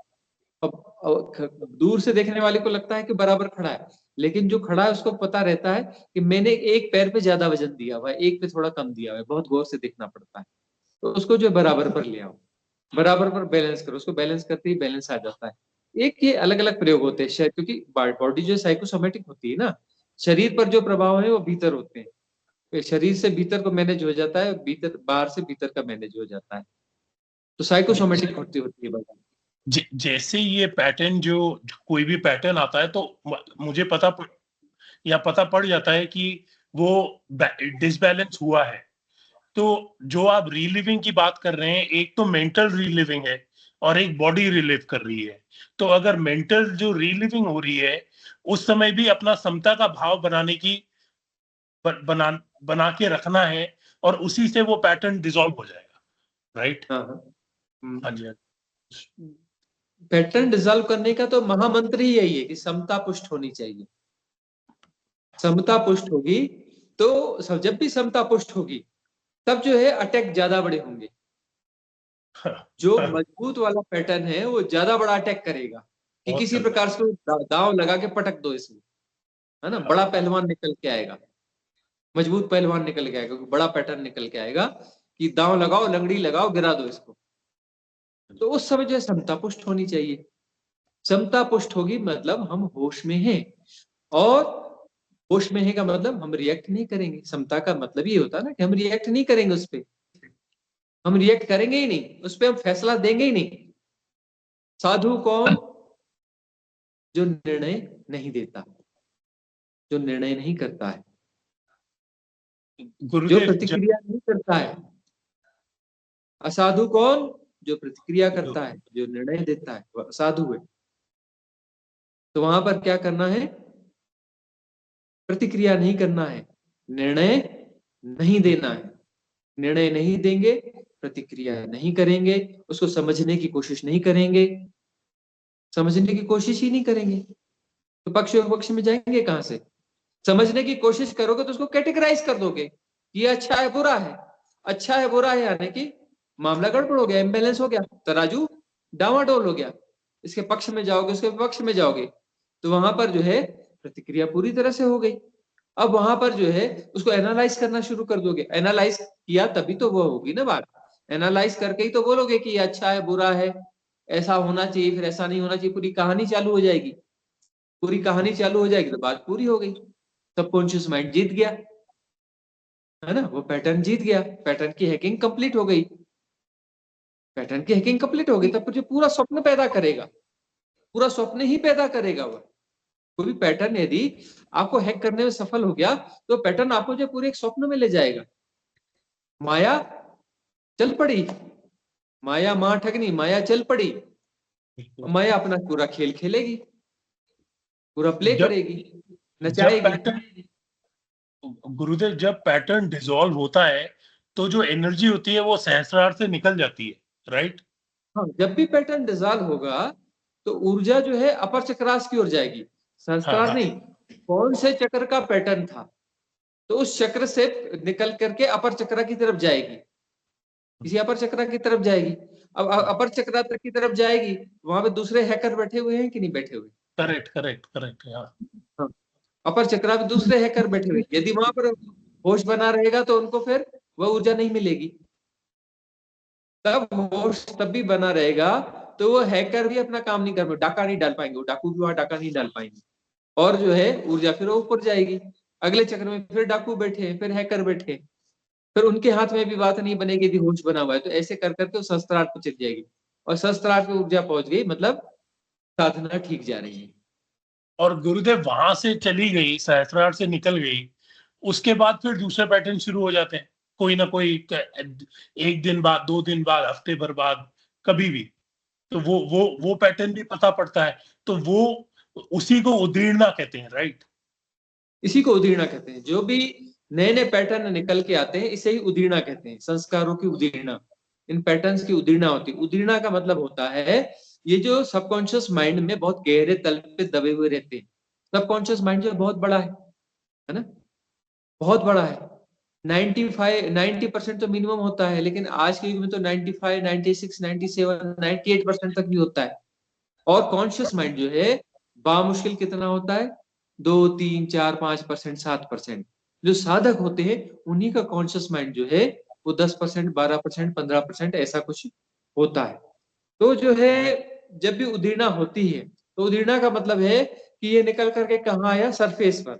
अब दूर से देखने वाले को लगता है कि बराबर खड़ा है, लेकिन जो खड़ा है उसको पता रहता है कि मैंने एक पैर पे ज्यादा वजन दिया हुआ है, एक पे थोड़ा कम दिया हुआ है, बहुत गौर से देखना पड़ता है। तो उसको जो बराबर पर ले आओ, बराबर पर बैलेंस करो, उसको बैलेंस करते ही बैलेंस आ जाता है। एक ये अलग अलग प्रयोग होते हैं, क्योंकि बॉडी जो साइकोसोमेटिक होती है ना, शरीर पर जो प्रभाव है वो भीतर होते हैं, तो शरीर से भीतर को मैनेज हो जाता है, भीतर बाहर से भीतर का मैनेज हो जाता है। तो साइकोसोमेटिक होती है बॉडी। जैसे ये पैटर्न जो कोई भी पैटर्न आता है तो मुझे पता पड़ जाता है कि वो डिसबैलेंस हुआ है। तो जो आप रीलिविंग की बात कर रहे हैं, एक तो मेंटल रीलिविंग है और एक बॉडी रिलीव कर रही है। तो अगर मेंटल जो रीलिविंग हो रही है उस समय भी अपना समता का भाव बनाने की बना के रखना है और उसी से वो पैटर्न डिसॉल्व हो जाएगा, राइट? हाँ जी। पैटर्न डिसॉल्व करने का तो महामंत्र ही यही है कि समता पुष्ट होनी चाहिए। समता पुष्ट होगी तो जब भी समता पुष्ट होगी तब जो है अटैक ज्यादा बड़े होंगे। जो मजबूत वाला पैटर्न है वो ज्यादा बड़ा अटैक करेगा कि किसी प्रकार से दांव लगा के पटक दो इसमें, है ना। बड़ा पहलवान निकल के आएगा, मजबूत पहलवान निकल के आएगा, बड़ा पैटर्न निकल के आएगा कि दांव लगाओ, लंगड़ी लगाओ, गिरा दो इसको। तो उस समय जो है समता पुष्ट होनी चाहिए। समता पुष्ट होगी मतलब हम होश में हैं, और होश में है का मतलब हम रिएक्ट नहीं करेंगे। समता का मतलब ये होता है ना कि हम रिएक्ट नहीं करेंगे, उस पे हम रिएक्ट करेंगे ही नहीं, उस पे हम फैसला देंगे ही नहीं। साधु कौन? जो निर्णय नहीं देता, जो निर्णय नहीं करता है, जो प्रतिक्रिया नहीं करता है। असाधु कौन? जो प्रतिक्रिया करता है, जो निर्णय देता है, वह असाधु है। तो वहां पर क्या करना है? प्रतिक्रिया नहीं करना है, निर्णय नहीं देना है। निर्णय नहीं देंगे, प्रतिक्रिया नहीं करेंगे, उसको समझने की कोशिश नहीं करेंगे, समझने की कोशिश ही नहीं करेंगे तो पक्ष विपक्ष में जाएंगे कहां से? समझने की कोशिश करोगे तो उसको कैटेगराइज कर दोगे, ये अच्छा है बुरा है, अच्छा है बुरा है, यानी कि मामला गड़बड़ हो गया, इम्बैलेंस हो गया, तराजू डावाडोल हो गया। इसके पक्ष में जाओगे, उसके विपक्ष में जाओगे, तो वहां पर जो है प्रतिक्रिया पूरी तरह से हो गई। अब वहां पर जो है उसको एनालाइज करना शुरू कर दोगे। एनालाइज किया तभी तो वो होगी ना बात। एनालाइज करके ही तो बोलोगे कि अच्छा है बुरा है, ऐसा होना चाहिए, फिर ऐसा नहीं होना चाहिए, पूरी कहानी चालू हो जाएगी। पूरी कहानी चालू हो जाएगी तो बात पूरी हो गई। सबकॉन्शियस माइंड जीत गया, है ना, वो पैटर्न जीत गया, पैटर्न की हैकिंग कंप्लीट हो गई। पैटर्न की हैकिंग कंप्लीट हो गई तब जो पूरा स्वप्न पैदा करेगा, पूरा स्वप्न ही पैदा करेगा वो। कोई भी पैटर्न यदि आपको हैक करने में सफल हो गया तो पैटर्न आपको जो पूरे एक स्वप्न में ले जाएगा। माया चल पड़ी, माया मां ठगनी, माया चल पड़ी, माया अपना पूरा खेल खेलेगी, पूरा प्ले करेगी, नचाएगी। गुरुदेव, जब पैटर्न डिसॉल्व होता है तो जो एनर्जी होती है वो सहस्रार से निकल जाती है, राइट? हाँ, जब भी पैटर्न डिसॉल्व होगा तो ऊर्जा जो है अपर चक्रास की ओर जाएगी, सहस्त्रार नहीं। कौन से चक्र का पैटर्न था तो उस चक्र से निकल करके अपर चक्र की तरफ जाएगी। किसी अपर चक्रा की तरफ जाएगी। अब अपर चक्रा की तरफ जाएगी, वहां पे दूसरे हैकर बैठे हुए हैं कि नहीं बैठे हुए? करेक्ट करेक्ट करेक्ट, हाँ। हाँ, अपर चक्रा में दूसरे हैकर बैठे हुए, यदि वहां पर होश बना रहेगा तो उनको फिर वह ऊर्जा नहीं मिलेगी। तब होश तब भी बना रहेगा तो वो हैकर भी अपना काम नहीं कर पाएंगे, डाका नहीं डाल पाएंगे, वो डाकू भी वहां डाका नहीं डाल पाएंगे, और जो है ऊर्जा फिर ऊपर जाएगी। अगले चक्र में फिर डाकू बैठे, फिर हैकर बैठे, फिर उनके हाथ में भी बात नहीं बनेगी यदि होश बना हुआ है, तो ऐसे कर करके वो सहस्त्रार्थ पे चली जाएगी, और सहस्त्रार्थ पे ऊर्जा पहुंच गई, मतलब साधना ठीक जा रही है। और गुरुदेव वहां से चली गई, सहस्त्रार्थ से निकल गई, उसके बाद फिर दूसरे पैटर्न शुरू हो जाते हैं, कोई ना कोई, एक दिन बाद, 2 दिन बाद, हफ्ते भर बाद, कभी भी। तो वो पैटर्न भी पता पड़ता है, तो वो उसी को उदीर्णा कहते हैं, राइट? इसी को उदीर्णा कहते हैं। जो भी नए नए पैटर्न निकल के आते हैं, इसे ही उदीर्णा कहते हैं, संस्कारों की उदीर्णा, इन पैटर्न्स की उदीर्णा होती है। उदीर्णा का मतलब होता है ये जो सबकॉन्शियस माइंड में बहुत गहरे तल पे दबे हुए रहते हैं। सबकॉन्शियस माइंड जो बहुत बड़ा है ना, बहुत बड़ा है। 90% तो मिनिमम होता है, लेकिन आज के युग में तो 95, 96, 97, 98% तक भी होता है। और कॉन्शियस माइंड जो है बामुश्किल कितना होता है, 2, 3, 4, 5%, 7%। जो साधक होते हैं उन्हीं का कॉन्शियस माइंड जो है वो 10%, 12%, 15% ऐसा कुछ होता है। तो जो है जब भी उदीर्णा होती है, तो उदीर्णा का मतलब है कि ये निकल करके कहाँ आया, सरफेस पर।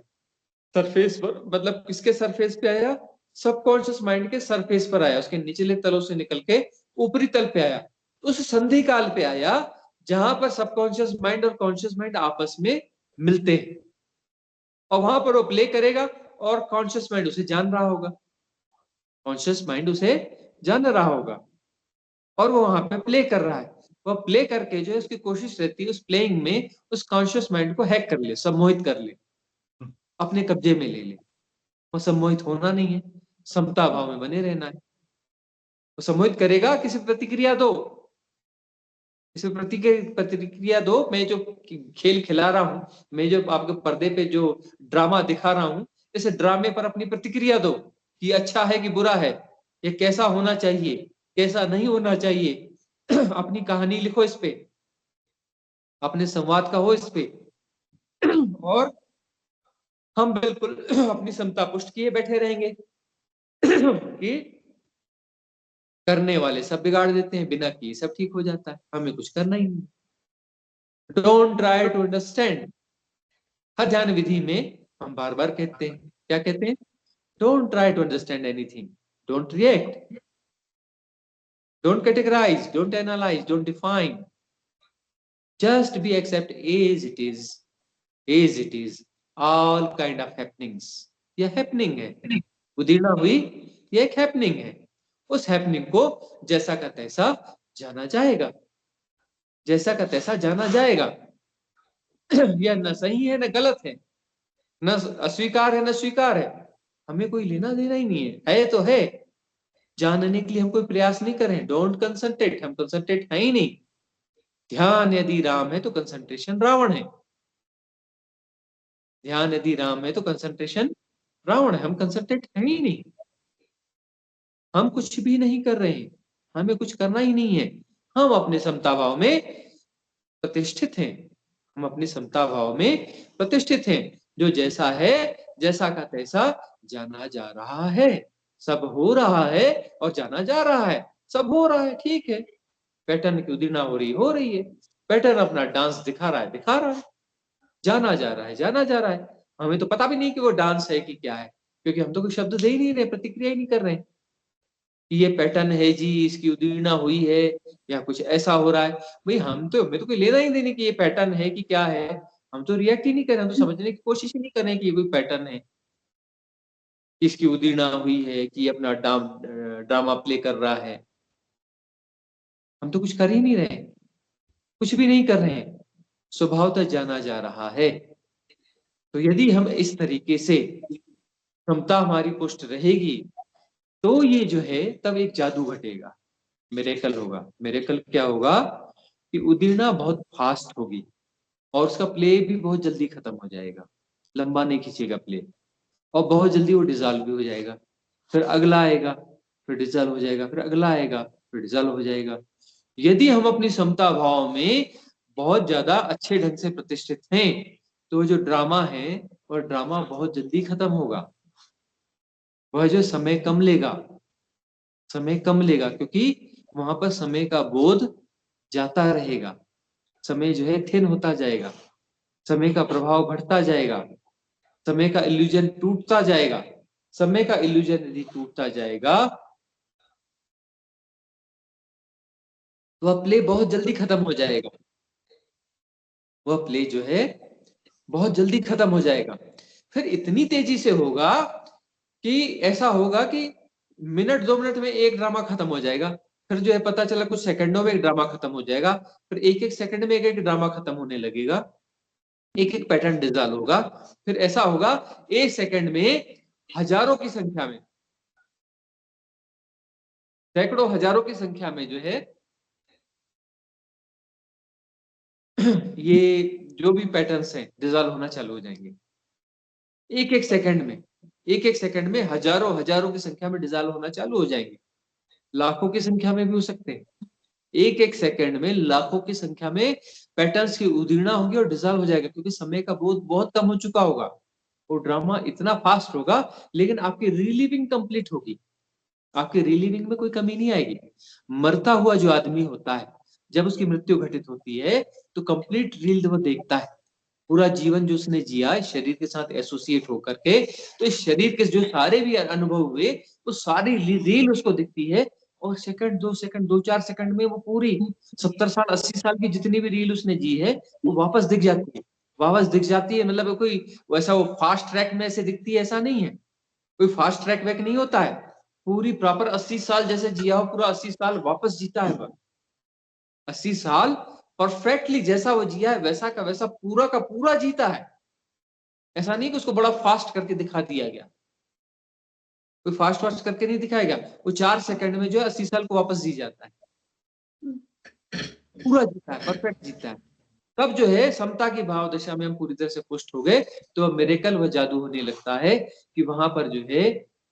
सरफेस पर मतलब किसके सरफेस पे आया, सबकॉन्शियस माइंड के सरफेस पर आया, उसके निचले तलों से निकल के ऊपरी तल पे आया, उस संधि काल पे आया जहां पर सबकॉन्शियस माइंड और कॉन्शियस माइंड आपस में मिलते हैं, और वहां पर वो प्ले करेगा, और कॉन्शियस माइंड उसे जान रहा होगा, कॉन्शियस माइंड उसे जान रहा होगा, और वो वहां पे प्ले कर रहा है। वह प्ले करके जो है उसकी कोशिश रहती है उस प्लेइंग में उस कॉन्शियस माइंड को हैक कर ले, सम्मोहित कर ले, अपने कब्जे में ले ले। वो सम्मोहित होना नहीं है, समता भाव में बने रहना है। वो सम्मोहित करेगा, किसी प्रतिक्रिया दो, किसी प्रतिक्रिया दो। मैं जो खेल खिला रहा हूं, मैं जो आपके पर्दे पे जो ड्रामा दिखा रहा हूं, इस ड्रामे पर अपनी प्रतिक्रिया दो कि अच्छा है कि बुरा है, ये कैसा होना चाहिए, कैसा नहीं होना चाहिए। अपनी कहानी लिखो इस पे, अपने संवाद का हो इस पे। और हम बिल्कुल अपनी समता पुष्ट किए बैठे रहेंगे कि करने वाले सब बिगाड़ देते हैं, बिना किए सब ठीक हो जाता है, हमें कुछ करना ही नहीं। Don't try to understand. हर ध्यान विधि में हम बार बार कहते हैं, क्या कहते हैं, don't try to understand anything, don't react, don't categorise, don't analyse, don't define, just be accept as it is, as it is, all kind of happenings. ये हैपनिंग है, उदीर्णा हुई, ये एक हैपनिंग है। उस हैपनिंग को जैसा का तैसा जाना जाएगा, जैसा का तैसा जाना जाएगा। यह न सही है न गलत है, न अस्वीकार है न स्वीकार है, हमें कोई लेना देना ही नहीं है तो है। जानने के लिए हम कोई प्रयास नहीं करें, डोंट कंसंट्रेट, हम कंसंट्रेट है ही नहीं। ध्यान यदि राम है तो कंसंट्रेशन रावण है, ध्यान यदि राम है तो कंसंट्रेशन रावण है, हम कंसंट्रेट है ही नहीं। हम कुछ भी नहीं कर रहे हैं, हमें कुछ करना ही नहीं है, हम अपने समता भाव में प्रतिष्ठित हैं, हम अपनी समता भाव में प्रतिष्ठित हैं। जो जैसा है, जैसा का तैसा जाना जा रहा है, सब हो रहा है और जाना जा रहा है, सब हो रहा है, ठीक है। पैटर्न की उदीर्णा हो रही है, पैटर्न अपना डांस दिखा रहा है, दिखा रहा है, जाना जा रहा है, जाना जा रहा है। हमें तो पता भी नहीं कि वो डांस है कि क्या है, क्योंकि हम तो कोई शब्द दे ही नहीं रहे, प्रतिक्रिया ही नहीं कर रहे कि ये पैटर्न है जी, इसकी उदीर्णा हुई है या कुछ ऐसा हो रहा है। भाई हमें तो कोई लेना ही देने कि ये पैटर्न है कि क्या है, हम तो रिएक्ट ही नहीं कर रहे, हम तो समझने की कोशिश ही नहीं कर रहे कि ये कोई पैटर्न है, इसकी उदीर्णा हुई है कि अपना ड्रामा प्ले कर रहा है। हम तो कुछ कर ही नहीं रहे, कुछ भी नहीं कर रहे हैं, स्वभावतः जाना जा रहा है। तो यदि हम इस तरीके से क्षमता हमारी पुष्ट रहेगी, तो ये जो है तब एक जादू घटेगा, मिरेकल होगा। मिरेकल क्या होगा कि उदीर्णा बहुत फास्ट होगी और उसका प्ले भी बहुत जल्दी खत्म हो जाएगा, लंबा नहीं खींचेगा प्ले, और बहुत जल्दी वो डिजॉल्व भी हो जाएगा। फिर अगला आएगा, फिर डिजॉल्व हो जाएगा, फिर अगला आएगा, फिर डिजॉल्व हो जाएगा। यदि हम अपनी समता भाव में बहुत ज्यादा अच्छे ढंग से प्रतिष्ठित हैं तो जो ड्रामा है वह ड्रामा बहुत जल्दी खत्म होगा। वह जो समय कम लेगा, समय कम लेगा, क्योंकि वहां पर समय का बोध जाता रहेगा, समय जो है थिन होता जाएगा, समय का प्रभाव बढ़ता जाएगा, समय का इल्यूजन टूटता जाएगा। समय का इल्यूजन यदि टूटता जाएगा तो वह प्ले बहुत जल्दी खत्म हो जाएगा, वह प्ले जो है बहुत जल्दी खत्म हो जाएगा। फिर इतनी तेजी से होगा कि ऐसा होगा कि मिनट 2 मिनट में एक ड्रामा खत्म हो जाएगा, फिर जो है पता चला कुछ सेकंडों में एक ड्रामा खत्म हो जाएगा, फिर एक एक सेकंड में एक एक ड्रामा खत्म होने लगेगा, एक एक पैटर्न डिजॉल्व होगा। फिर ऐसा होगा एक सेकंड में हजारों की संख्या में, सैकड़ों हजारों की संख्या में जो है ये जो भी पैटर्न्स हैं डिजॉल्व होना चालू हो जाएंगे। एक एक सेकंड में, एक एक सेकंड में हजारों हजारों की संख्या में डिजॉल्व होना चालू हो जाएंगे, लाखों की संख्या में भी हो सकते हैं। एक एक सेकंड में लाखों की संख्या में पैटर्न्स की उदीर्णा होगी और डिजॉल्व हो जाएगा, क्योंकि समय का बोध बहुत कम हो चुका होगा। वो ड्रामा इतना फास्ट होगा लेकिन आपकी रिलीविंग कंप्लीट होगी, आपकी रिलीविंग में कोई कमी नहीं आएगी। मरता हुआ जो आदमी होता है जब उसकी मृत्यु घटित होती है तो कंप्लीट रील वो देखता है, पूरा जीवन जो उसने जिया है शरीर के साथ एसोसिएट होकर के, तो इस शरीर के जो सारे भी अनुभव हुए वो सारी रील उसको दिखती है, और सेकंड 2 सेकंड 2-4 सेकंड में वो पूरी 70 साल 80 साल की जितनी भी रील उसने जी है वो वापस दिख जाती है, वापस दिख जाती है। मतलब कोई वैसा वो फास्ट ट्रैक में ऐसे दिखती है ऐसा नहीं है, कोई फास्ट ट्रैक वैक नहीं होता है, पूरी प्रॉपर 80 साल जैसे जिया हो पूरा 80 साल वापस जीता है वह, 80 साल परफेक्टली जैसा वो जिया है वैसा का वैसा पूरा का पूरा जीता है। ऐसा नहीं कि उसको बड़ा फास्ट करके दिखा दिया गया, कोई फास्ट करके नहीं दिखाया गया, वो 4 सेकंड में जो है 80 साल को वापस जी जाता है, पूरा जीता है, परफेक्ट जीता है। तब जो है समता की भाव दशा में हम पूरी तरह से पुष्ट हो गए तो मिरेकल व जादू होने लगता है कि वहां पर जो है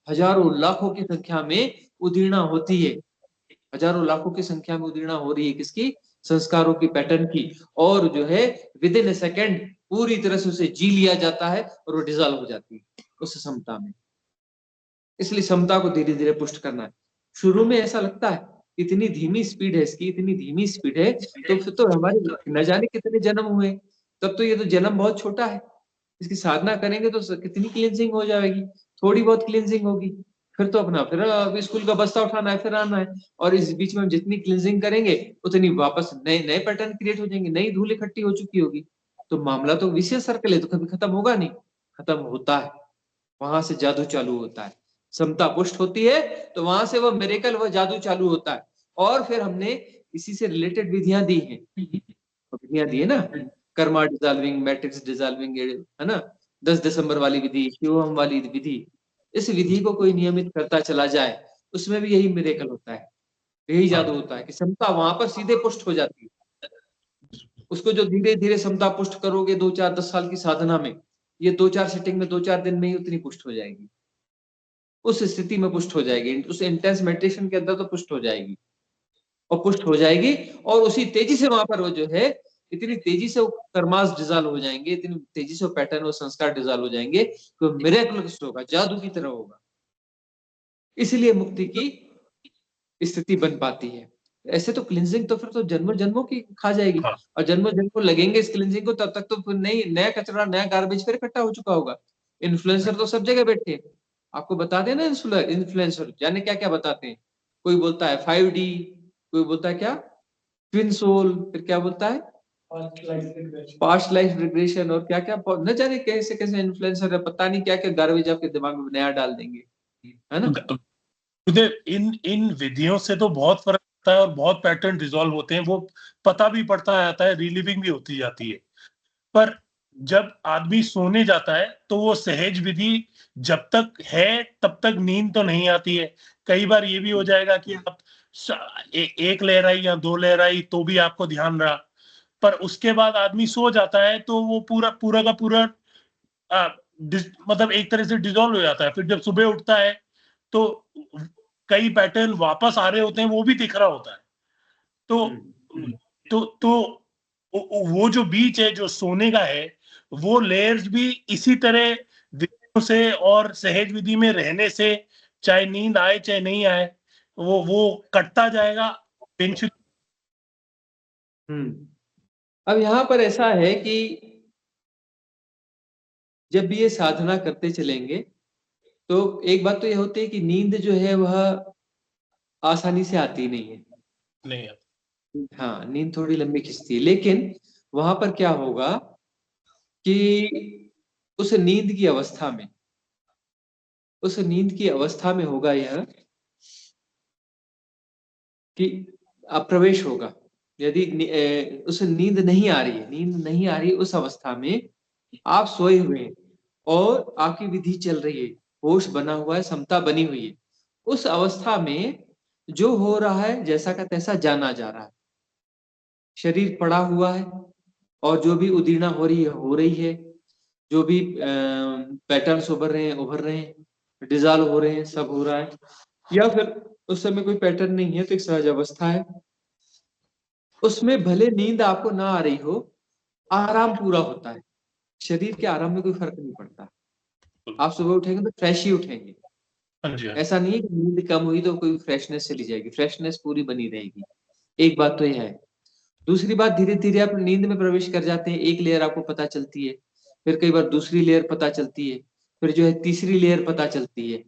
हजारों लाखों की संख्या में उदीर्णा होती है, हजारों लाखों की संख्या में उदीर्णा हो रही है किसकी, संस्कारों की, पैटर्न की, और जो है विद इन ए सेकेंड पूरी तरह से उसे जी लिया जाता है और वो डिजॉल्व हो जाती है उस समता में। इसलिए समता को धीरे धीरे पुष्ट करना है। शुरू में ऐसा लगता है इतनी धीमी स्पीड है इसकी, इतनी धीमी स्पीड है, तो फिर तो हमारे न जाने कितने जन्म हुए, तब तो ये तो जन्म बहुत छोटा है, इसकी साधना करेंगे तो कितनी क्लींजिंग हो जाएगी, थोड़ी बहुत क्लींजिंग होगी, फिर तो अपना फिर स्कूल का बस्ता उठाना है फिर आना है, और इस बीच में हम जितनी क्लींजिंग करेंगे उतनी वापस नए नए पैटर्न क्रिएट हो जाएंगे, नई धूल इकट्ठी हो चुकी होगी, तो मामला तो विशेष सर्कल है, तो कभी खत्म होगा नहीं, खत्म होता है, वहां से जादू चालू होता है। समता पुष्ट होती है तो वहां से वो मिरेकल व जादू चालू होता है। और फिर हमने इसी से रिलेटेड विधियां दी हैं, विधियां दी है ना, कर्मा डिजॉल्विंग, मैट्रिक्स डिजॉल्विंग, है ना, 10 दिसंबर वाली विधि, शिवम वाली विधि, इस विधि को कोई नियमित करता चला जाए उसमें भी यही मिरेकल होता है, यही जादू होता है कि समता वहां पर सीधे पुष्ट हो जाती है। उसको जो धीरे धीरे समता पुष्ट करोगे 2-4-10 साल की साधना में, ये 2-4 सेटिंग में 2-4 दिन में ही उतनी पुष्ट हो जाएगी, उस स्थिति में पुष्ट हो जाएगी, उस इंटेंस मेडिटेशन के अंदर तो पुष्ट हो जाएगी, और पुष्ट हो जाएगी और उसी तेजी से वहां पर वो जो है इतनी तेजी से वो कर्मास डिजॉल्व हो जाएंगे, इतनी तेजी से वो पैटर्न, वो संस्कार डिजॉल्व हो जाएंगे कि मिरेकल्स होगा, जादू की तरह होगा। इसलिए मुक्ति की स्थिति बन पाती है। ऐसे तो क्लिंजिंग तो फिर तो जन्मों जन्मों की खा जाएगी, हाँ। और जन्मों जन्मों लगेंगे इस क्लिंजिंग को, तब तक तो फिर नई नया कचरा, नया गार्बेज फिर इकट्ठा हो चुका होगा। इन्फ्लुएंसर तो सब जगह बैठे हैं, आपको बता देना, इन्फ्लुएंसर जाने क्या क्या बताते हैं, कोई बोलता है 5D, कोई बोलता है क्या ट्विन सोल, फिर क्या बोलता है पास्ट लाइफ रिग्रेशन, और क्या क्या न जाने कैसे कैसे इन्फ्लुएंसर है, पता नहीं क्या क्या गार्बेज आपके दिमाग में नया डाल देंगे, है ना। इन विधियों से तो बहुत फर्क पड़ता है और बहुत पैटर्न डिसॉल्व होते हैं, वो पता भी पड़ता आता है, रिलीविंग भी होती जाती है। पर जब आदमी सोने जाता है तो वो सहज विधि जब तक है तब तक नींद तो नहीं आती है। कई बार ये भी हो जाएगा कि आप एक लहराई या 2 लहराई तो भी आपको ध्यान रहा, पर उसके बाद आदमी सो जाता है तो वो पूरा का पूरा मतलब एक तरह से डिसॉल्व हो जाता है। फिर जब सुबह उठता है तो कई पैटर्न वापस आ रहे होते हैं, वो भी दिख रहा होता है। तो वो जो बीच है, जो सोने का है, वो लेयर्स भी इसी तरह विधियों से और सहज विधि में रहने से, चाहे नींद आए चाहे नहीं आए, वो कटता जाएगा eventually। अब यहाँ पर ऐसा है कि जब भी ये साधना करते चलेंगे तो एक बात तो ये होती है कि नींद जो है वह आसानी से आती नहीं है। नहीं, हाँ, नींद थोड़ी लंबी खिंचती है, लेकिन वहां पर क्या होगा कि उस नींद की अवस्था में होगा यह कि प्रवेश होगा। यदि उस नींद नहीं आ रही उस अवस्था में आप सोए हुए हैं और आपकी विधि चल रही है, होश बना हुआ है, समता बनी हुई है, उस अवस्था में जो हो रहा है जैसा का तैसा जाना जा रहा है, शरीर पड़ा हुआ है और जो भी उदीर्णा हो रही है, जो भी पैटर्न्स उभर रहे हैं, डिजॉल्व हो रहे हैं, सब हो रहा है। या फिर उस समय कोई पैटर्न नहीं है तो एक सहज अवस्था है, उसमें भले नींद आपको ना आ रही हो, आराम पूरा होता है। शरीर के आराम में कोई फर्क नहीं पड़ता। आप सुबह उठेंगे तो फ्रेश ही उठेंगे। हाँ जी, ऐसा नहीं है कि नींद कम हुई तो कोई फ्रेशनेस चली जाएगी, फ्रेशनेस पूरी बनी रहेगी। एक बात तो यह है। दूसरी बात, धीरे धीरे आप नींद में प्रवेश कर जाते हैं, एक लेयर आपको पता चलती है, फिर कई बार दूसरी लेयर पता चलती है, फिर जो है तीसरी लेयर पता चलती है।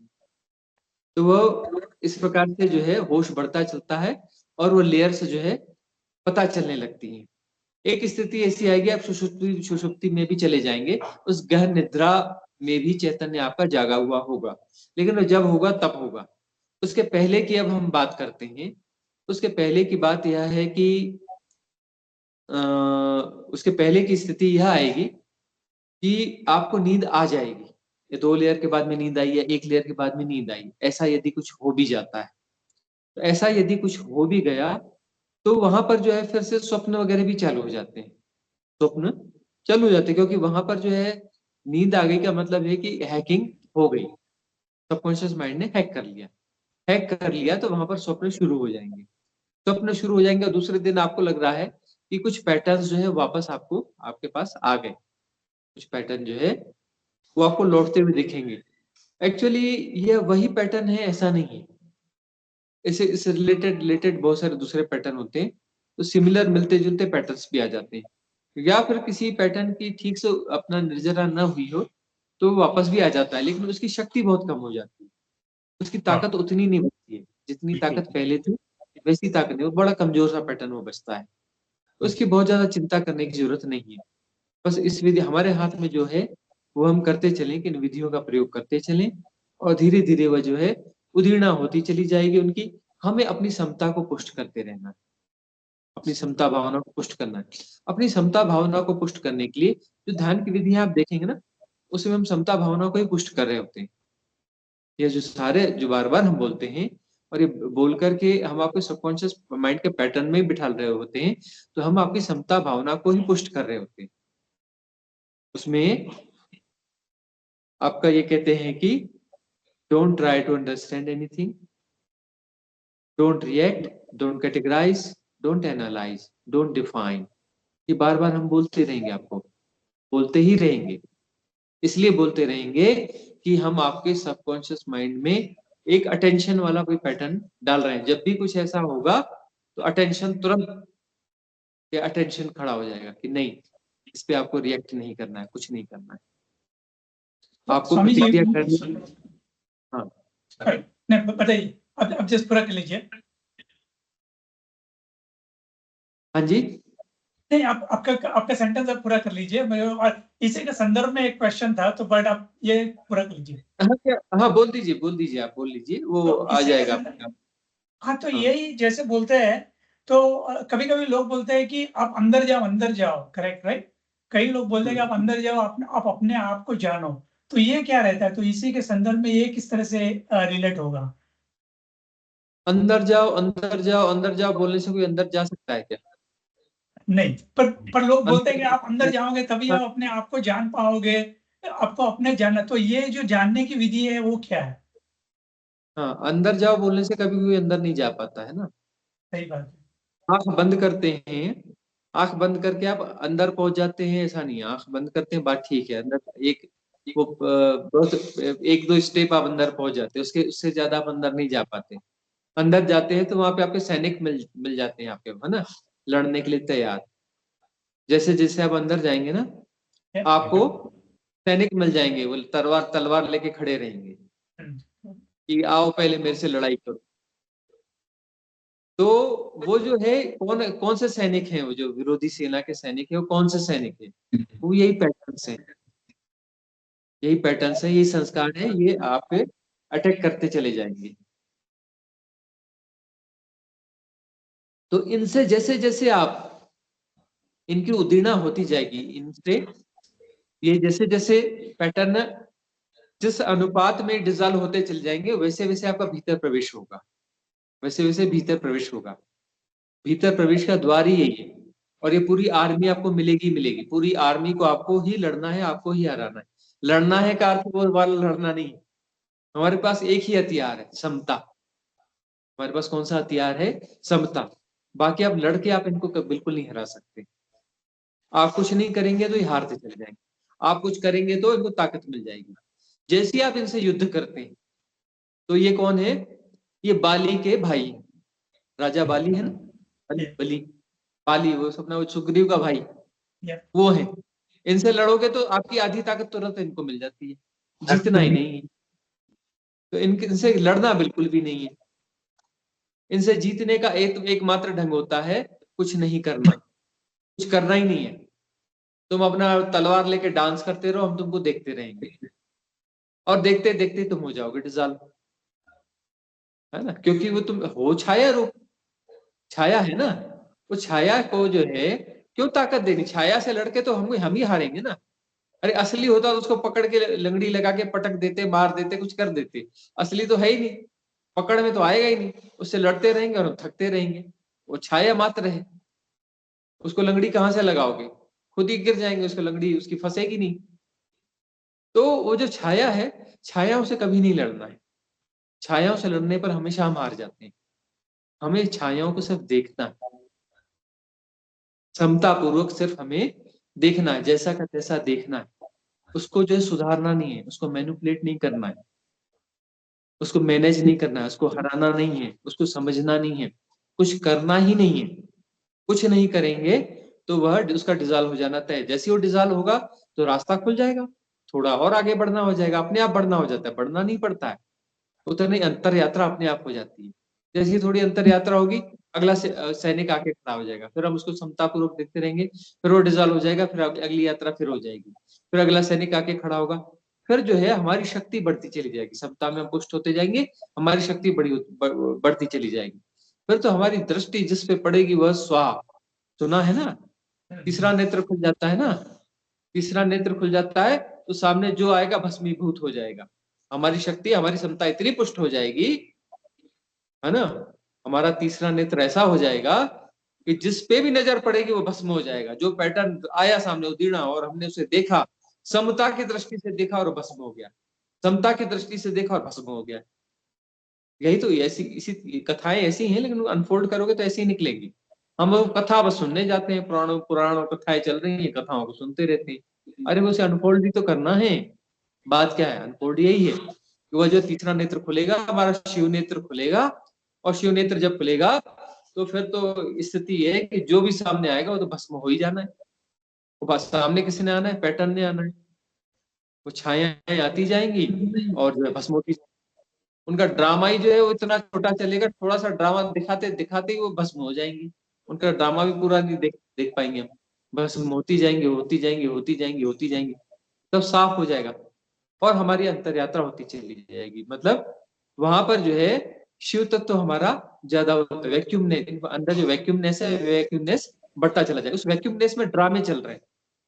तो वो इस प्रकार से जो है होश बढ़ता चलता है और वो लेयर्स जो है पता चलने लगती हैं। एक स्थिति ऐसी आएगी, आप सुषुप्ति में भी चले जाएंगे, उस गहन निद्रा में भी चैतन्य आपका जागा हुआ होगा, लेकिन वो जब होगा तब होगा। उसके पहले की अब हम बात करते हैं। उसके पहले की बात यह है कि उसके पहले की स्थिति यह आएगी कि आपको नींद आ जाएगी। ये 2 लेयर के बाद में नींद आई है, 1 लेयर के बाद में नींद आई, ऐसा यदि कुछ हो भी जाता है, तो ऐसा यदि कुछ हो भी गया तो वहां पर जो है फिर से स्वप्न वगैरह भी चालू हो जाते हैं, क्योंकि वहां पर जो है नींद आ गई का मतलब है कि हैकिंग हो गई, सबकॉन्शियस माइंड ने हैक कर लिया तो वहां पर स्वप्न शुरू हो जाएंगे और दूसरे दिन आपको लग रहा है कि कुछ पैटर्न्स जो है वापस आपके पास आ गए, कुछ पैटर्न जो है वो आपको लौटते हुए दिखेंगे। एक्चुअली ये वही पैटर्न है ऐसा नहीं है, इससे रिलेटेड बहुत सारे दूसरे पैटर्न होते हैं, तो सिमिलर मिलते जुलते पैटर्न्स भी आ जाते हैं। या फिर किसी पैटर्न की ठीक से अपना निर्जरा न हुई हो तो वापस भी आ जाता है, लेकिन उसकी शक्ति बहुत कम हो जाती है, उसकी ताकत उतनी नहीं बचती है जितनी ताकत पहले थी, वैसी ताकत नहीं, वो बड़ा कमजोर सा पैटर्न वो बचता है। उसकी बहुत ज्यादा चिंता करने की जरूरत नहीं है। बस इस विधि हमारे हाथ में जो है वो हम करते चलें कि इन विधियों का प्रयोग करते चलें और धीरे धीरे वह जो है उदीर्णा होती चली जाएगी उनकी। हमें अपनी समता को पुष्ट करते रहना है, अपनी समता भावना को पुष्ट करना है। अपनी समता भावना को पुष्ट करने के लिए जो ध्यान की विधियां आप देखेंगे ना, उसमें हम समता भावना को ही पुष्ट कर रहे होते हैं। ये जो सारे जो बार बार हम बोलते हैं और ये बोल करके हम आपके सबकॉन्शियस माइंड के पैटर्न में बिठा रहे होते हैं, तो हम आपकी समता भावना को ही पुष्ट कर रहे होते हैं। उसमें आपका ये कहते हैं कि don't try to understand anything, don't react, don't categorise, don't analyse, don't define. ये बार बार हम बोलते रहेंगे, आपको बोलते ही रहेंगे। इसलिए बोलते रहेंगे कि हम आपके सबकॉन्शियस माइंड में एक अटेंशन वाला कोई पैटर्न डाल रहे हैं। जब भी कुछ ऐसा होगा तो अटेंशन तुरंत अटेंशन खड़ा हो जाएगा कि नहीं, इस पे आपको रिएक्ट नहीं करना है, कुछ नहीं करना है, आपको स्वामी जी, प्रतिक्रिया करनी। हाँ नहीं बताइए, अब जस्ट पूरा कर लीजिए। हाँ जी, नहीं, आप आपका सेंटेंस आप पूरा कर लीजिए। और इसी के संदर्भ में एक क्वेश्चन था, तो बट आप ये पूरा कर लीजिए। हाँ बोल दीजिए, आप बोल लीजिए, वो तो आ इसी जाएगा। हाँ, तो हाँ। यही जैसे बोलते हैं, तो कभी कभी लोग बोलते हैं कि आप अंदर जाओ, करेक्ट, राइट? कई लोग बोलते हैं कि आप अंदर जाओ, आप अपने आप को जानो। तो ये क्या रहता है? तो इसी के संदर्भ में ये किस तरह से रिलेट होगा? अंदर जाओ बोलने से कोई अंदर जा सकता है क्या? नहीं, पर लोग बोलते हैं कि आप अंदर अंदर जाओगे तभी आप अपने आप को जान पाओगे, आपको अपने जानना। तो ये जो जानने की विधि है वो क्या है? हाँ, अंदर जाओ बोलने से कभी कोई अंदर नहीं जा पाता है ना। सही बात है। आंख बंद करते हैं, आंख बंद करके आप अंदर पहुंच जाते हैं, ऐसा नहीं है। आंख बंद करते हैं, बात ठीक है, अंदर एक वो बहुत एक दो स्टेप आप अंदर पहुंच जाते हैं, उसके उससे ज्यादा आप अंदर नहीं जा पाते। अंदर जाते हैं तो वहां पे आपके सैनिक मिल जाते हैं आपके, है ना, लड़ने के लिए तैयार। जैसे जैसे आप अंदर जाएंगे ना, आपको सैनिक मिल जाएंगे, वो तलवार तलवार लेके खड़े रहेंगे कि आओ पहले मेरे से लड़ाई करो। तो वो जो है कौन कौन से सैनिक हैं, वो जो विरोधी सेना के सैनिक है, वो कौन से सैनिक है, वो यही पैटर्न्स हैं, यही पैटर्न्स है, यही संस्कार है, ये आप पे अटैक करते चले जाएंगे। तो इनसे जैसे जैसे आप इनकी उदीर्णा होती जाएगी, इनसे ये जैसे जैसे पैटर्न जिस अनुपात में डिजॉल्व होते चले जाएंगे, वैसे वैसे आपका भीतर प्रवेश होगा, वैसे वैसे भीतर प्रवेश होगा। भीतर प्रवेश का द्वार ही यही है। और ये पूरी आर्मी आपको मिलेगी मिलेगी, पूरी आर्मी को आपको ही लड़ना है, आपको ही हराना है। लड़ना है का अर्थ वो वाला लड़ना नहीं है। हमारे पास एक ही हथियार है, समता। हमारे पास कौन सा हथियार है? समता। बाकी आप लड़के आप इनको बिल्कुल नहीं हरा सकते। आप कुछ नहीं करेंगे तो ये हारते चले जाएंगे, आप कुछ करेंगे तो इनको ताकत मिल जाएगी। जैसे ही आप इनसे युद्ध करते हैं, तो ये कौन है? ये बाली के भाई, राजा बाली है ना, बलि बलि बाली, वो अपना वो सुग्रीव का भाई, वो है। इनसे लड़ोगे तो आपकी आधी ताकत तुरंत इनको मिल जाती है, जीतना ही नहीं है। तो इनसे लड़ना बिल्कुल भी नहीं है। इनसे जीतने का एकमात्र ढंग होता है कुछ नहीं करना, कुछ करना ही नहीं है। तुम अपना तलवार लेके डांस करते रहो, हम तुमको देखते रहेंगे, और देखते देखते तुम हो जाओगे डिसॉल्व, है ना। क्योंकि वो तुम हो छाया रूप, छाया है ना, वो छाया को जो है क्यों ताकत देनी? छाया से लड़के तो हम ही हारेंगे ना। अरे असली होता तो उसको पकड़ के लंगड़ी लगा के पटक देते, मार देते, कुछ कर देते। असली तो है ही नहीं, पकड़ में तो आएगा ही नहीं। उससे लड़ते रहेंगे और हम थकते रहेंगे। वो छाया मात्र है, उसको लंगड़ी कहाँ से लगाओगे? खुद ही गिर जाएंगे, उसको लंगड़ी उसकी फंसेगी नहीं। तो वो जो छाया है, छायाओं से कभी नहीं लड़ना है। छायाओं से लड़ने पर हमेशा हम हार जाते हैं। हमें छायाओं को सिर्फ देखना है, समता पूर्वक सिर्फ हमें देखना है, जैसा का तैसा देखना है। उसको जो है सुधारना नहीं है, उसको मैनिपुलेट नहीं करना है, उसको मैनेज नहीं करना है, उसको हराना नहीं है, उसको समझना नहीं है, कुछ करना ही नहीं है। कुछ नहीं करेंगे तो वह उसका डिसॉल्व हो जाना तय है। जैसे वो डिसॉल्व होगा तो रास्ता खुल जाएगा, थोड़ा और आगे बढ़ना हो जाएगा, अपने आप बढ़ना हो जाता है, बढ़ना नहीं पड़ता है। उतनी अंतर यात्रा अपने आप हो जाती है। जैसी थोड़ी अंतर यात्रा होगी, अगला सैनिक आके खड़ा हो जाएगा, फिर हम उसको समतापूर्वक देखते रहेंगे, फिर वो डिसॉल्व हो जाएगा, फिर अगली यात्रा फिर हो जाएगी, फिर अगला सैनिक आके खड़ा होगा। फिर जो है हमारी शक्ति बढ़ती चली जाएगी, समता में हम पुष्ट होते जाएंगे, हमारी शक्ति बढ़ती चली जाएगी। फिर तो हमारी दृष्टि जिस पे पड़ेगी वह स्वाहा। सुना है ना, तीसरा नेत्र खुल जाता है ना, तीसरा नेत्र खुल जाता है तो सामने जो आएगा भस्मीभूत हो जाएगा। हमारी शक्ति, हमारी क्षमता इतनी पुष्ट हो जाएगी, है ना, हमारा तीसरा नेत्र ऐसा हो जाएगा कि जिस पे भी नजर पड़ेगी वो भस्म हो जाएगा। जो पैटर्न आया सामने उदीर्णा और हमने उसे देखा, समता की दृष्टि से देखा और भस्म हो गया, समता की दृष्टि से देखा और भस्म हो गया। यही तो ऐसी इसी कथाएं ऐसी हैं, लेकिन अनफोल्ड करोगे तो ऐसी ही निकलेगी। हम वो कथा बस सुनने जाते हैं, पुराण और कथाएं चल रही हैं, कथाओं को सुनते रहते हैं। अरे वो उसे अनफोल्ड भी तो करना है। बात क्या है? अनफोल्ड यही है कि वह जो तीसरा नेत्र खुलेगा, हमारा शिव नेत्र खुलेगा, और शिव नेत्र जब खुलेगा तो फिर तो स्थिति है कि जो भी सामने आएगा वो तो भस्म हो ही जाना है। वो बस सामने किसी ने आना है, पैटर्न ने आना है। वो छायाएं आती जाएंगी और जो है भस्म होती, उनका ड्रामा ही जो है वो इतना छोटा चलेगा, थोड़ा सा ड्रामा दिखाते दिखाते ही वो भस्म हो जाएंगी। उनका ड्रामा भी पूरा नहीं देख पाएंगे हम। भस्म होती जाएंगे, होती जाएंगी, होती जाएंगी, होती जाएंगी, तब साफ हो जाएगा और हमारी अंतर यात्रा होती चली जाएगी। मतलब वहां पर जो है शिव तत्व तो हमारा ज्यादा होता है। वैक्यूम ने अंदर जो वैक्यूमनेस है, वैक्यूमनेस बढ़ता चला जाएगा। उस वैक्यूमनेस में ड्रामे चल रहे हैं,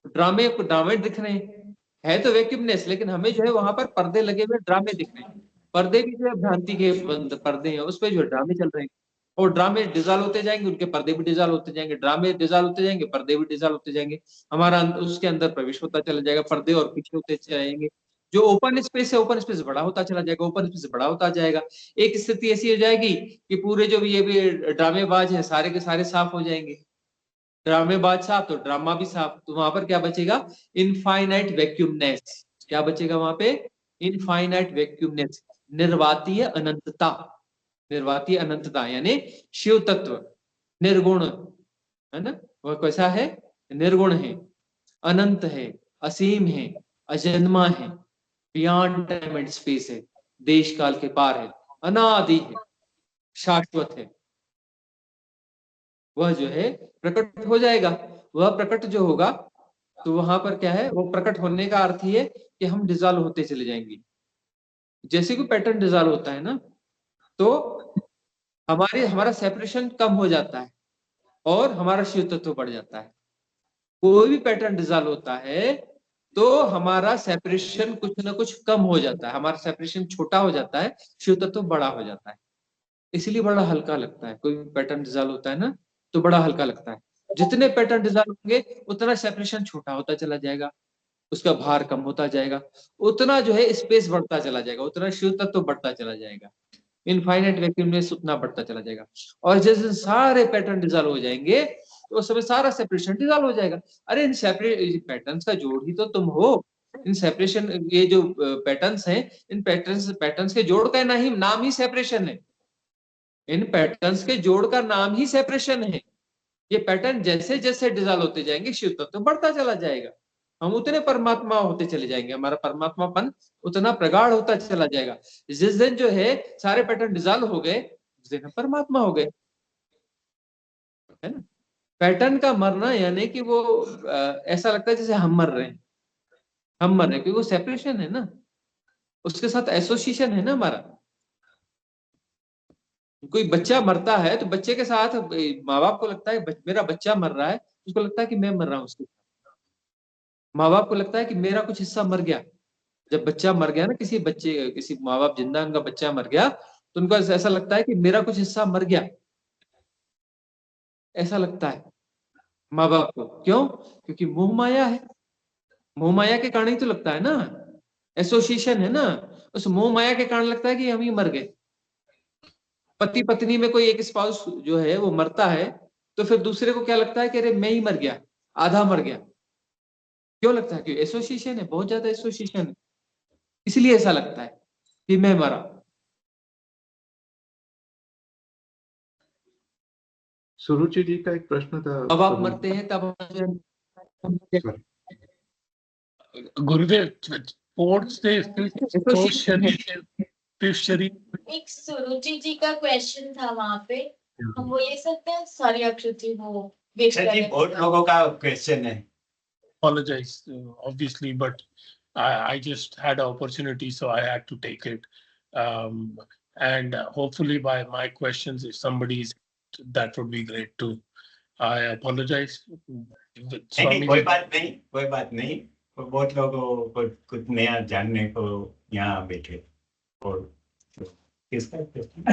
ड्रामे दिख रहे हैं, है तो वैक्यूमनेस, लेकिन हमें जो है वहां पर पर्दे लगे हुए ड्रामे दिख रहे हैं। पर्दे भी जो है भ्रांति के पर्दे हैं, उस पर जो ड्रामे चल रहे हैं, और ड्रामे डिजॉल्व होते जाएंगे, उनके पर्दे भी डिजॉल्व होते जाएंगे, ड्रामे डिजॉल्व होते जाएंगे, पर्दे भी डिजॉल्व होते जाएंगे। हमारा उसके अंदर प्रवेश होता चला जाएगा, पर्दे और पीछे होते जाएंगे, जो ओपन स्पेस है, ओपन स्पेस बड़ा होता चला जाएगा, ओपन स्पेस बड़ा होता जाएगा। एक स्थिति ऐसी हो जाएगी कि पूरे जो ये भी ड्रामेबाज है सारे के सारे साफ हो जाएंगे। ड्रामेबाज साफ तो ड्रामा भी साफ, तो वहां पर क्या बचेगा? इनफाइनाइट वैक्यूमनेस। क्या बचेगा वहां पे? इनफाइनाइट वैक्यूमनेस, निर्वातीय अनंतता। निर्वातीय अनंतता यानी शिव तत्व निर्गुण है ना, वह कैसा है? निर्गुण है, अनंत है, असीम है, अजन्मा है, बियॉन्ड टाइम एंड स्पेस है, देश काल के पार है, अनादि है, शाश्वत है। वह जो है प्रकट हो जाएगा। वह प्रकट जो होगा तो वहां पर क्या है? वो प्रकट होने का अर्थ ही है कि हम डिजॉल्व होते चले जाएंगे। जैसे कोई पैटर्न डिजॉल्व होता है ना, तो हमारा सेपरेशन कम हो जाता है और हमारा शिव तत्व बढ़ जाता है। कोई भी पैटर्न डिजॉल्व होता है तो हमारा सेपरेशन कुछ ना कुछ कम हो जाता है, हमारा सेपरेशन छोटा हो जाता है, शिव तत्व बड़ा हो जाता है। इसलिए बड़ा हल्का लगता है। कोई पैटर्न डिजॉल्व होता है ना तो बड़ा हल्का लगता है। जितने पैटर्न डिजॉल्व होंगे उतना सेपरेशन छोटा होता चला जाएगा, उसका भार कम होता जाएगा, उतना जो है स्पेस बढ़ता चला जाएगा, उतना शिव तत्व बढ़ता चला जाएगा, इनफाइनाइट वैक्यूमनेस उतना बढ़ता चला जाएगा। और जिस दिन सारे पैटर्न डिजॉल्व हो जाएंगे तो उस समय सारा सेपरेशन डिजॉल्व हो जाएगा। अरे इन सेपरेट पैटर्न्स का जोड़ ही तो तुम हो। इन सेपरेशन, ये जो पैटर्न्स हैं, इन पैटर्न्स के जोड़ का नाम ही सेपरेशन है। इन पैटर्न्स के जोड़ का नाम ही सेपरेशन है। ये पैटर्न जैसे जैसे डिजॉल्व होते जाएंगे शिव तत्व तो बढ़ता चला जाएगा, हम उतने परमात्मा होते चले जाएंगे, हमारा परमात्मापन उतना प्रगाढ़ होता चला जाएगा। जिस दिन जो है सारे पैटर्न डिजॉल्व हो गए उस दिन हम परमात्मा हो गए, है ना। पैटर्न का मरना यानी कि वो ऐसा लगता है जैसे हम मर रहे हैं, क्योंकि वो सेपरेशन है ना, उसके साथ एसोसिएशन है ना हमारा। कोई बच्चा मरता है तो बच्चे के साथ माँ बाप को लगता है मेरा बच्चा मर रहा है, उसको लगता है कि मैं मर रहा हूँ उसके साथ। माँ बाप को लगता है कि मेरा कुछ हिस्सा मर गया। जब बच्चा मर गया ना, किसी माँ बाप जिंदा, उनका बच्चा मर गया तो उनको ऐसा लगता है कि मेरा कुछ हिस्सा मर गया, ऐसा लगता है माँ बाप को। क्यों? क्योंकि मोह माया है, मोह माया के कारण ही तो लगता है ना, एसोसिएशन है ना। उस मोह माया के कारण लगता है कि हम ही मर गए। पति पत्नी में कोई एक स्पाउस जो है वो मरता है तो फिर दूसरे को क्या लगता है कि अरे मैं ही मर गया, आधा मर गया। क्यों लगता है? क्योंकि एसोसिएशन है, बहुत ज्यादा एसोसिएशन है, इसलिए ऐसा लगता है कि मैं मरा। सुरुचि जी का एक प्रश्न था। अब आप मरते हैं तब Sorry. गुरुदेव, फोर्थ से फिफ्थ शरीर एक सुरुचि जी का क्वेश्चन था वहां पे, हम वो ले सकते हैं? सारी आकृति वो वेट सर कर जी रहे हैं। बहुत लोगों का क्वेश्चन है। apologize, obviously, but I just had an opportunity, so I had to take it. And hopefully by my questions, if somebody's, that would be great too. I apologize. नहीं, कोई बात नहीं। तो बहुत लोगों को कुछ नया जानने को यहाँ बैठे। और किसका क्वेश्चन?